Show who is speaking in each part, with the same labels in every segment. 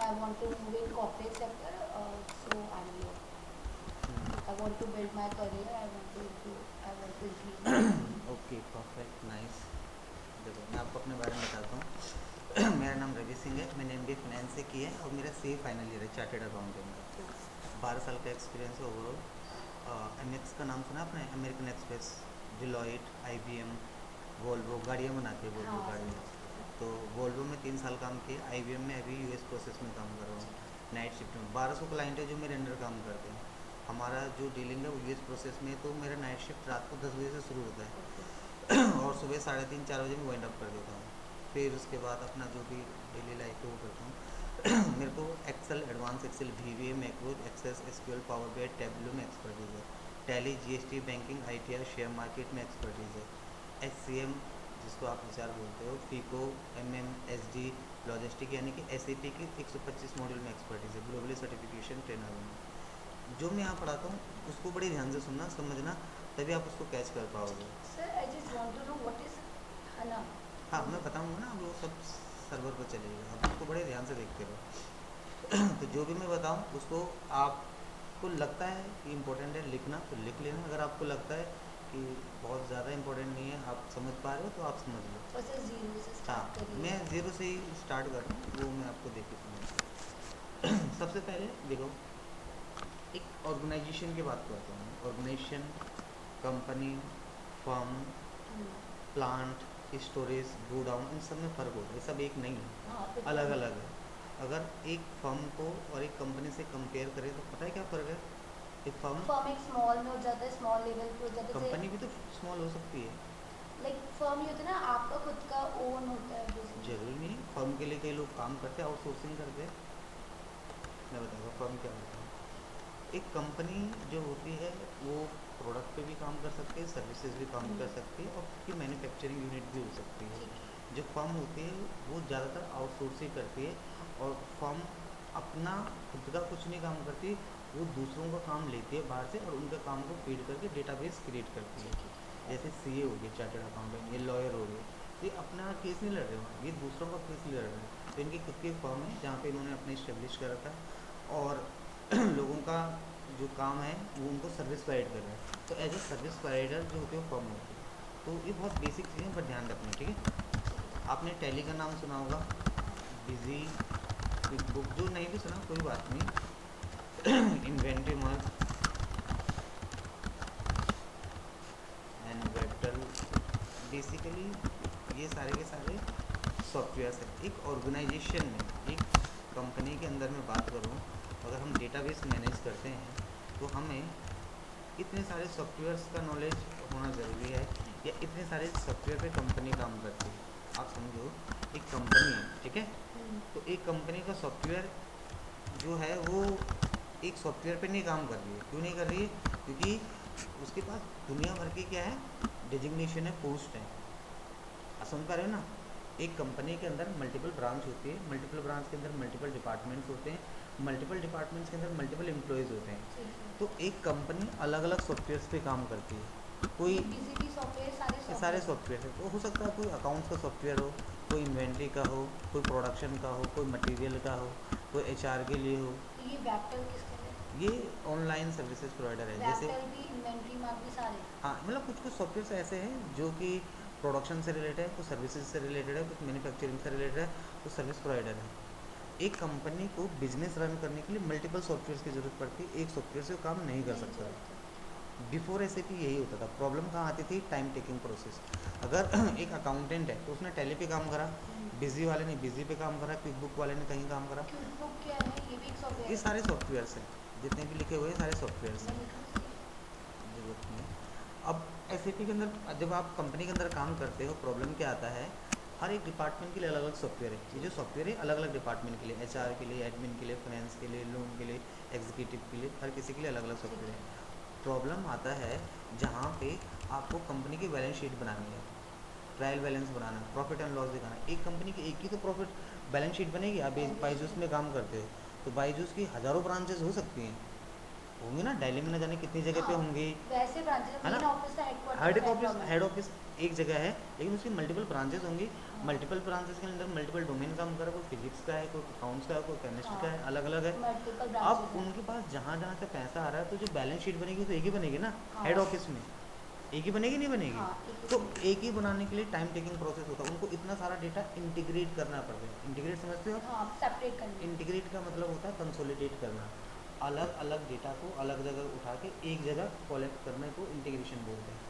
Speaker 1: I want to move in corporate sector, so I'm here. I want to build my career. I want to increase my salary.
Speaker 2: Okay perfect nice. देखो मैं आपको अपने बारे में बताता हूँ। मेरा नाम रवि सिंह है, मैंने एमबीए फाइनेंस से किया है और मेरा सी फाइनल ईयर है चार्टेड अकाउंटेंट का। 12 साल का एक्सपीरियंस है ओवरऑल। एमएक्स का नाम सुना आपने? American express, Deloitte, IBM, Volvo गाड़ियाँ बनाती है वोल्वो
Speaker 1: हाँ,
Speaker 2: गाड़ियाँ।
Speaker 1: समझ गई।
Speaker 2: तो वोल्वो में 3 साल काम किए, आईबीएम में अभी यूएस प्रोसेस में काम कर रहा हूँ नाइट शिफ्ट में। 1200 क्लाइंट है जो मेरे अंडर काम करते हैं। हमारा जो डीलिंग है वो यूएस प्रोसेस में है, तो मेरा नाइट शिफ्ट रात को 10 बजे से शुरू होता
Speaker 1: ओके।
Speaker 2: है और सुबह 3:30-4 बजे में वाइंड अप कर देता हूँ। फिर उसके बाद अपना जो भी डेली लाइफ है वो करता हूँ। मेरे को Excel, advance Excel, VBA, macros, Access, SQL, Power BI, Tableau में एक्सपर्टीज़ है। Tally, GST, banking, ITR, share market में एक्सपर्टीज़ है। एचसीएम जिसको आप विचार बोलते हो, फीको, एमएम, एसडी, लॉजिस्टिक यानी कि एसएपी की 125 मॉड्यूल में एक्सपर्टीज़ है। ग्लोबली सर्टिफिकेशन ट्रेनर हूँ। जो मैं यहाँ पढ़ाता हूँ उसको बड़ी ध्यान से सुनना, समझना, तभी आप उसको कैच कर पाओगे।
Speaker 1: Sir, I just want to know what is HANA.
Speaker 2: हाँ मैं बताऊँगा ना, अब वो सब सर्वर पर चलेगा, आप उसको बड़े ध्यान से देखते रहो। तो जो भी मैं बताऊँ उसको आपको लगता है कि इम्पोर्टेंट है लिखना तो लिख लेना, अगर आपको लगता है कि बहुत ज़्यादा इम्पोर्टेंट नहीं है, आप समझ पा रहे हो तो आप समझ लो।
Speaker 1: और सर जीरो से
Speaker 2: हाँ
Speaker 1: स्टार्ट करिए।
Speaker 2: मैं ज़ीरो से ही स्टार्ट कर रहा हूँ, वो मैं आपको देख के समझता हूँ। सबसे पहले देखो, एक ऑर्गेनाइजेशन की बात करता हूँ। Organisation, company, firm, plant, storage, godown, इन सब में फ़र्क होता है, ये सब एक नहीं है,
Speaker 1: हाँ,
Speaker 2: अलग अलग है। अगर एक फर्म को और एक कंपनी से कंपेयर करें तो पता है क्या फ़र्क है? एक फर्म,
Speaker 1: फर्म एक स्मॉल में हो जाता है, स्मॉल लेवल पे हो जाता है,
Speaker 2: कंपनी भी
Speaker 1: जैसे
Speaker 2: तो स्मॉल हो सकती है।
Speaker 1: लाइक फर्म ये होता है ना, आपका खुद का ओन होता है बिजनेस।
Speaker 2: ज़रूरी नहीं है, फर्म के लिए कई लोग काम करते हैं, आउटसोर्सिंग करते हैं। मैं बताऊँगा फर्म क्या होता है। एक कंपनी जो होती है वो प्रोडक्ट पे भी काम कर सकती है, सर्विसेज भी काम कर सकती है और उसकी मैन्युफैक्चरिंग यूनिट भी हो सकती है।
Speaker 1: ठीक है।
Speaker 2: जो फर्म होती है वो ज़्यादातर आउटसोर्सिंग करती है, और फर्म अपना खुद का कुछ नहीं काम करती, वो दूसरों का काम लेती है बाहर से और उनके काम को फीड करके डेटाबेस क्रिएट करती है।
Speaker 1: ठीक है।
Speaker 2: जैसे सीए हो गए, चार्टर्ड अकाउंटेंट, ये लॉयर हो गए, ये अपना केस नहीं लड़ रहे हो, ये दूसरों का केस लड़ रहे हैं। तो इनकी खुद की फर्म है जहाँ पे इन्होंने अपने इस्टेब्लिश कर रखा है और लोगों का जो काम है वो उनको सर्विस प्रोवाइड कर रहा है। तो एज ए सर्विस प्रोवाइडर जो होते हैं वो फर्म होती है। तो ये बहुत बेसिक चीज़ें पर ध्यान रखनी, ठीक है। आपने टैली का नाम सुना होगा, बिजी, क्विक बुक, जो नहीं भी सुना कोई बात नहीं। Inventory mark and vector, basically ये सारे के सारे सॉफ्टवेयर्स हैं। एक ऑर्गेनाइजेशन में, एक कंपनी के अंदर मैं बात करूँ, अगर हम डेटाबेस मैनेज करते हैं तो हमें इतने सारे सॉफ्टवेयर्स का नॉलेज होना ज़रूरी है, या इतने सारे सॉफ्टवेयर पे कंपनी काम करती है। आप समझो एक कंपनी है, ठीक है, तो एक कंपनी का सॉफ्टवेयर जो है वो एक सॉफ्टवेयर पे नहीं काम कर रही है। क्यों नहीं कर रही है? क्योंकि उसके पास दुनिया भर की क्या है, डिजिग्नेशन है, पोस्ट है। आप समझ पा रहे हो ना? एक कंपनी के अंदर मल्टीपल ब्रांच होती है, मल्टीपल ब्रांच के अंदर मल्टीपल डिपार्टमेंट्स होते हैं, मल्टीपल डिपार्टमेंट्स के अंदर मल्टीपल एम्प्लॉयज़ होते हैं।
Speaker 1: ठीक है।
Speaker 2: तो एक कंपनी अलग अलग सॉफ्टवेयर्स पे काम करती है। कोई,
Speaker 1: ये बिजी भी सॉफ्टवेयर, सारे
Speaker 2: ये सारे
Speaker 1: सॉफ्टवेयर।
Speaker 2: सॉफ्टवेयर है, तो हो सकता है कोई अकाउंट्स का सॉफ्टवेयर हो, कोई इन्वेंट्री का हो, कोई प्रोडक्शन का हो, कोई मटेरियल का हो, कोई एचआर के लिए हो।
Speaker 1: तो ये वेक्टर किसका है?
Speaker 2: ये ऑनलाइन सर्विसेज प्रोवाइडर है जैसे।
Speaker 1: वेक्टर भी, इन्वेंट्री मार्क भी, सारे।
Speaker 2: हाँ मतलब कुछ कुछ सॉफ्टवेयर ऐसे हैं जो कि प्रोडक्शन से रिलेटेड है, कुछ सर्विसेज से रिलेटेड है, कुछ मैन्युफैक्चरिंग से रिलेटेड है, कुछ सर्विस प्रोवाइडर है। एक कंपनी को बिजनेस रन करने के लिए मल्टीपल सॉफ्टवेयर की ज़रूरत पड़ती है, एक सॉफ्टवेयर से वो काम नहीं कर
Speaker 1: नहीं
Speaker 2: सकता।
Speaker 1: चलता।
Speaker 2: बिफोर एसएपी यही होता था। प्रॉब्लम कहाँ आती थी? Time taking process. अगर एक अकाउंटेंट है तो उसने टैली पे काम करा, बिजी वाले ने बिजी पे काम करा, क्विक बुक वाले ने कहीं काम करा।
Speaker 1: क्विक बुक क्या है? ये भी एक सॉफ्टवेयर
Speaker 2: ये
Speaker 1: है?
Speaker 2: सारे सॉफ्टवेयर्स हैं, जितने भी लिखे हुए हैं सारे सॉफ्टवेयर्स
Speaker 1: मैं
Speaker 2: हैं।
Speaker 1: लिखूँ इसके?
Speaker 2: जरूरत नहीं है। अब एसएपी के अंदर जब आप कंपनी के अंदर काम करते हो, प्रॉब्लम क्या आता है, हर एक डिपार्टमेंट के लिए अलग अलग सॉफ्टवेयर है। ये जो सॉफ्टवेयर है अलग अलग डिपार्टमेंट के लिए, एचआर के लिए, एडमिन के लिए, फाइनेंस के लिए, लोन के लिए, एग्जीक्यूटिव के लिए, हर किसी के लिए अलग अलग
Speaker 1: ठीक
Speaker 2: सॉफ्टवेयर
Speaker 1: है।
Speaker 2: है। प्रॉब्लम आता है जहाँ पे आपको कंपनी की बैलेंस शीट बनानी है, trial balance banana, profit and loss दिखाना। एक कंपनी की एक ही तो प्रॉफिट बैलेंस शीट बनेगी। आप बाईजूस
Speaker 1: ऑब्वियसली।
Speaker 2: में काम करते हो तो बाईजूस की हज़ारों ब्रांचेस हो सकती हैं, होंगी ना, दिल्ली में न जाने कितनी जगह
Speaker 1: हाँ,
Speaker 2: पे होंगी,
Speaker 1: वैसे ब्रांचेस,
Speaker 2: है ना।
Speaker 1: मेन ऑफिस का हेडक्वार्टर
Speaker 2: हेड
Speaker 1: बैंगलोर
Speaker 2: ऑफिस,
Speaker 1: में
Speaker 2: हेड
Speaker 1: होगा।
Speaker 2: ऑफिस एक जगह है लेकिन उसकी मल्टीपल ब्रांचेस होंगी। मल्टीपल ब्रांचेस के अंदर मल्टीपल डोमेन काम कर रहा है, कोई फिजिक्स का है, कोई अकाउंट्स का है, कोई केमिस्ट्री का है, अलग अलग है।
Speaker 1: मल्टीपल
Speaker 2: अब
Speaker 1: ब्रांचेस हैं।
Speaker 2: उनके पास जहाँ जहाँ से पैसा आ रहा है तो जो बैलेंस शीट बनेगी तो एक ही बनेगी ना,
Speaker 1: हाँ।
Speaker 2: हेड ऑफिस में एक ही बनेगी, नहीं बनेगी?
Speaker 1: हाँ, एक ही
Speaker 2: तो
Speaker 1: बनेगी।
Speaker 2: एक ही बनाने के लिए टाइम टेकिंग प्रोसेस होता है, उनको इतना सारा डेटा इंटीग्रेट करना पड़ता है। इंटीग्रेट समझते हो?
Speaker 1: हाँ, सेपरेट करनी।
Speaker 2: इंटीग्रेट का मतलब होता है कंसोलिडेट करना, अलग अलग डेटा को अलग जगह उठा के एक जगह कलेक्ट करने को इंटीग्रेशन बोलते हैं।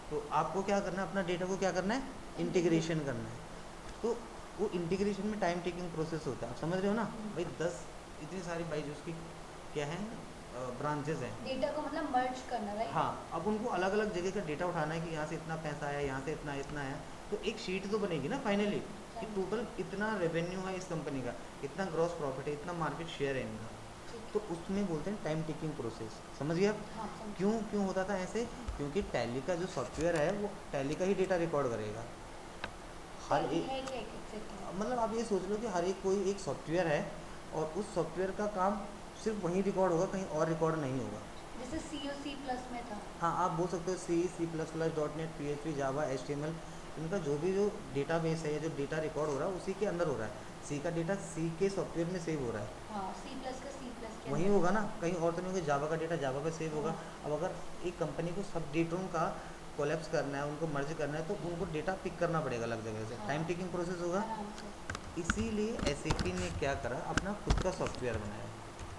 Speaker 2: तो आपको क्या करना है, अपना डेटा को क्या करना है, इंटीग्रेशन करना है। तो वो इंटीग्रेशन में टाइम टेकिंग प्रोसेस होता है, आप समझ रहे हो ना भाई? 10 इतनी सारी बाईजूस की क्या है ब्रांचेस हैं,
Speaker 1: डेटा को मतलब मर्ज करना, राइट?
Speaker 2: हाँ। अब उनको अलग अलग जगह का डेटा उठाना है कि यहाँ से इतना पैसा है, यहाँ से इतना इतना है, तो एक शीट तो बनेगी ना फाइनली कि टोटल इतना रेवेन्यू है इस कंपनी का, इतना ग्रॉस प्रॉफिट है, इतना मार्केट शेयर है इनका। तो उसमें बोलते हैं टाइम टेकिंग प्रोसेस, समझ गए आप?
Speaker 1: हाँ, समझ।
Speaker 2: क्यों क्यों होता था ऐसे? क्योंकि टैली का जो सॉफ्टवेयर है वो टैली का ही डेटा रिकॉर्ड करेगा। हर
Speaker 1: Tally
Speaker 2: एक
Speaker 1: है क्या exactly?
Speaker 2: मतलब आप ये सोच लो कि हर एक कोई एक सॉफ्टवेयर है और उस सॉफ्टवेयर का काम सिर्फ वहीं रिकॉर्ड होगा, कहीं और रिकॉर्ड नहीं होगा।
Speaker 1: जैसे C और C+ में था।
Speaker 2: हाँ, आप बोल सकते हो C, C plus plus, dot net, PHP, Java, HTML, इनका जो भी जो डेटाबेस है या जो डेटा रिकॉर्ड हो रहा है उसी के अंदर हो रहा है। सी का डेटा सी के सॉफ्टवेयर में सेव हो रहा है,
Speaker 1: हाँ, C+ का C+ के
Speaker 2: वही
Speaker 1: अंदर।
Speaker 2: होगा ना, कहीं और तो नहीं होगा। जावा का डेटा जावा पे सेव होगा।
Speaker 1: हाँ।
Speaker 2: अब अगर एक कंपनी को सब डेटों का कोलैप्स करना है, उनको मर्ज करना है, तो उनको डेटा पिक करना पड़ेगा अलग जगह से,
Speaker 1: हाँ।
Speaker 2: टाइम टेकिंग प्रोसेस होगा।
Speaker 1: आराम से।
Speaker 2: इसीलिए SAP ने क्या करा, अपना खुद का सॉफ्टवेयर बनाया,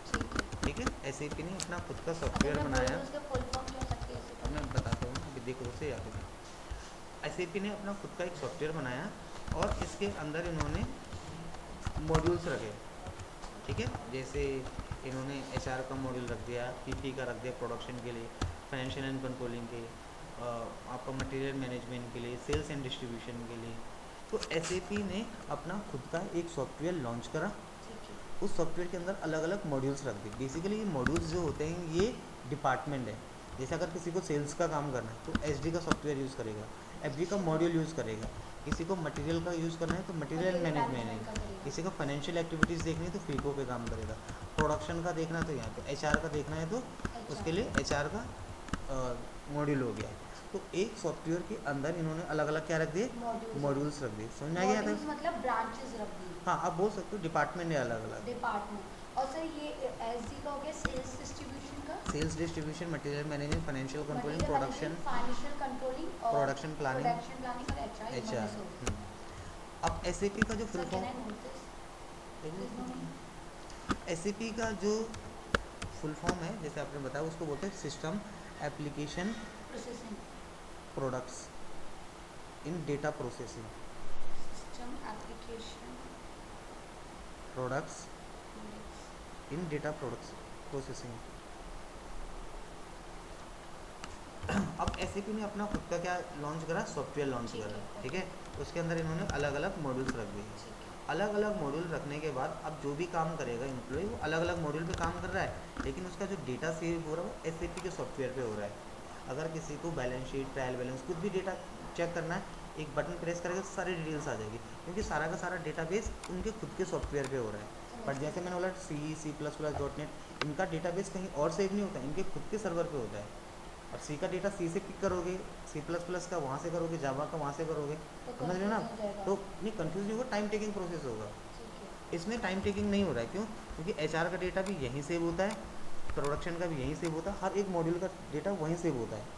Speaker 1: ठीक है।
Speaker 2: ठीक है? SAP ने अपना खुद का
Speaker 1: अगर
Speaker 2: सॉफ्टवेयर
Speaker 1: मैं
Speaker 2: बनाया।
Speaker 1: बोलूँ उसका फुल फॉर्म क्या हो सकती है
Speaker 2: अब मैं बताता हूँ, अभी देखो उसे याद है। SAP ने अपना खुद का एक सॉफ्टवेयर बनाया और इसके अंदर इन्होंने मॉड्यूल्स रखे, ठीक है? जैसे इन्होंने HR का मॉड्यूल रख दिया, PP का रख दिया प्रोडक्शन के लिए, फाइनेंशियल एंड कंट्रोलिंग के, आपका मटेरियल मैनेजमेंट के लिए, सेल्स एंड डिस्ट्रीब्यूशन के लिए। तो SAP ने अपना खुद का एक सॉफ्टवेयर लॉन्च करा।
Speaker 1: ठीक है।
Speaker 2: उस सॉफ्टवेयर के अंदर अलग अलग मॉड्यूल्स रख दिए। बेसिकली ये मॉड्यूल्स जो होते हैं ये डिपार्टमेंट है। जैसे अगर किसी को सेल्स का काम करना है तो SD का सॉफ्टवेयर यूज़ करेगा, FG का मॉड्यूल यूज़ करेगा। किसी को मटेरियल का यूज़ करना है तो मटेरियल
Speaker 1: Material
Speaker 2: मैनेजमेंट
Speaker 1: management का
Speaker 2: है।
Speaker 1: करेगा।
Speaker 2: किसी को फाइनेंशियल एक्टिविटीज़ देखनी है तो FICO पे काम करेगा। प्रोडक्शन का देखना है तो यहाँ पे, HR का देखना है तो उसके लिए HR का मॉड्यूल हो गया। तो एक सॉफ्टवेयर के अंदर इन्होंने अलग अलग क्या रख दिए, मॉड्यूल्स रख दिए। समझ में आ गया था?
Speaker 1: Modules मतलब ब्रांचेस रख दी।
Speaker 2: हाँ, आप बोल सकते हो डिपार्टमेंट है अलग अलग।
Speaker 1: डिपार्टमेंट। और सर ये SD का हो गया सेल्स डिस्ट्रीब्यूशन का।
Speaker 2: Sales distribution, material management, financial controlling,
Speaker 1: Material
Speaker 2: production,
Speaker 1: management, financial controlling और
Speaker 2: प्रोडक्शन प्लानिंग,
Speaker 1: प्रोडक्शन प्लानिंग और HR ये
Speaker 2: HR।
Speaker 1: मॉड्यूल्स हो गए।
Speaker 2: अब SAP का जो full
Speaker 1: sir can I
Speaker 2: form,
Speaker 1: note this?
Speaker 2: SAP का जो फुल फॉर्म है जैसे आपने बताया उसको बोलते हैं system application
Speaker 1: processing.
Speaker 2: Products in data processing.
Speaker 1: System application
Speaker 2: products in data products processing. अब SAP ने अपना खुद का क्या लॉन्च करा, सॉफ्टवेयर लॉन्च करा, ठीक है? उसके अंदर इन्होंने अलग अलग मॉड्यूल्स रख दिए। अलग अलग मॉड्यूल रखने के बाद अब जो भी काम करेगा एम्प्लॉय वो अलग अलग मॉड्यूल पे काम कर रहा है, लेकिन उसका जो डेटा सेव हो रहा है वो SAP के सॉफ्टवेयर पे हो रहा है। अगर किसी को बैलेंस शीट, ट्रायल बैलेंस, कुछ भी डेटा चेक करना है, एक बटन प्रेस करेगा तो सारी डिटेल्स आ जाएगी, क्योंकि सारा का सारा डेटाबेस उनके खुद के सॉफ्टवेयर पे हो रहा है। बट जैसे मैंने बोला C++, डॉट नेट, इनका डेटाबेस कहीं और सेव नहीं होता, इनके खुद के सर्वर पे होता है। अब C का डेटा C से पिक करोगे, C++ का वहाँ से करोगे, जावा का वहाँ से करोगे, समझ रहे हो ना? तो नहीं कंफ्यूज नहीं होगा, टाइम टेकिंग प्रोसेस होगा। इसमें टाइम टेकिंग नहीं हो रहा है, क्यों? क्योंकि HR का डेटा भी यहीं सेव होता है, प्रोडक्शन का भी यहीं सेव होता है, हर एक मॉड्यूल का डेटा वहीं सेव होता है।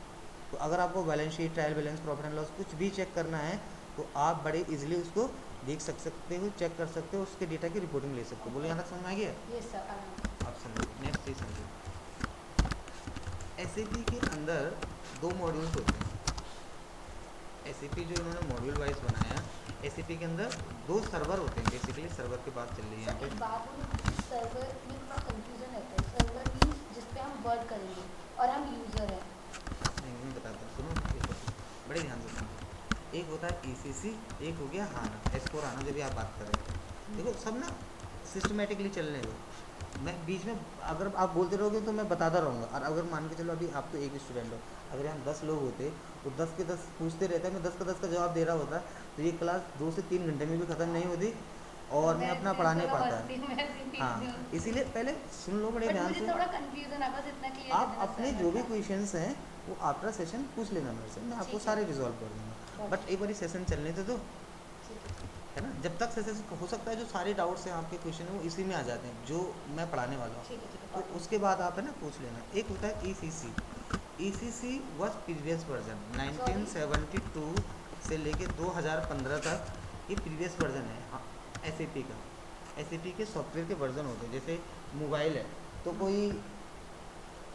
Speaker 2: तो अगर आपको balance sheet, trial balance, profit and loss कुछ भी चेक करना है तो आप बड़े इजीली उसको देख सकते हो, चेक कर सकते हो, उसके डेटा की रिपोर्टिंग ले सकते हो। बोलो, यहाँ तक समझ में आ गया?
Speaker 1: Yes sir.
Speaker 2: आप समझो, नेक्स्ट चीज समझो। SAP के अंदर दो मॉड्यूल्स होते हैं। SAP जो इन्होंने मॉड्यूल वाइज बनाया, SAP के अंदर दो सर्वर होते हैं। बेसिकली सर्वर की बात चल रही है यहाँ
Speaker 1: सर
Speaker 2: पे।
Speaker 1: एक बात बोलूं, सर्वर में थोड़ा कंफ्यूजन रहता है। सर्वर मीन्स जिस पे हम वर्क करेंगे और हम यूज़र हैं।
Speaker 2: नहीं, मैं बताता हूँ, सुनो बड़े ध्यान से सुनो। एक होता है ECC, एक हो गया HANA, S4 HANA जो भी आप बात कर रहे हो। देखो सब ना सिस्टमेटिकली चलने दो, मैं बीच में अगर आप बोलते रहोगे तो मैं बताता रहूँगा। और अगर मान के चलो अभी आप तो एक स्टूडेंट हो, अगर हम 10 लोग होते तो 10 के 10 पूछते रहते हैं, मैं 10 का 10 का जवाब दे रहा होता, तो ये क्लास 2 से 3 घंटे में भी ख़त्म नहीं होती, और मैं
Speaker 1: मैं
Speaker 2: अपना
Speaker 1: ऐसे
Speaker 2: पढ़ा नहीं
Speaker 1: थोड़ा
Speaker 2: पाता
Speaker 1: मस्ती
Speaker 2: है।
Speaker 1: में ऐसे
Speaker 2: हाँ,
Speaker 1: पीछे हूँ।
Speaker 2: इसीलिए पहले सुन लो बड़े
Speaker 1: बट
Speaker 2: ध्यान
Speaker 1: मुझे
Speaker 2: से।
Speaker 1: थोड़ा कंफ्यूजन है, बस इतना क्लियर कर
Speaker 2: आप
Speaker 1: देना
Speaker 2: अपने
Speaker 1: सर
Speaker 2: जो भी
Speaker 1: वरना।
Speaker 2: क्वेश्चंस हैं वो आफ्टर सेशन पूछ लेना मेरे से, मैं आपको
Speaker 1: ठीक है,
Speaker 2: सारे रिजॉल्व कर दूंगा।
Speaker 1: Got
Speaker 2: but
Speaker 1: it.
Speaker 2: एक बार सेशन चलने दे दो,
Speaker 1: ठीक है,
Speaker 2: है ना। जब तक सेशन हो सकता है जो सारे डाउट्स हैं आपके क्वेश्चन है वो इसी में आ जाते हैं जो मैं पढ़ाने वाला हूँ,
Speaker 1: ठीक है,
Speaker 2: तो
Speaker 1: गॉट इट।
Speaker 2: उसके बाद आप है ना पूछ लेना। एक होता है ECC। ECC was previous version
Speaker 1: sorry.
Speaker 2: 1972 से लेके 2015 तक, ये प्रीवियस वर्जन है। हाँ, SAP का, SAP के सॉफ्टवेयर के वर्जन होते हैं। जैसे मोबाइल है तो कोई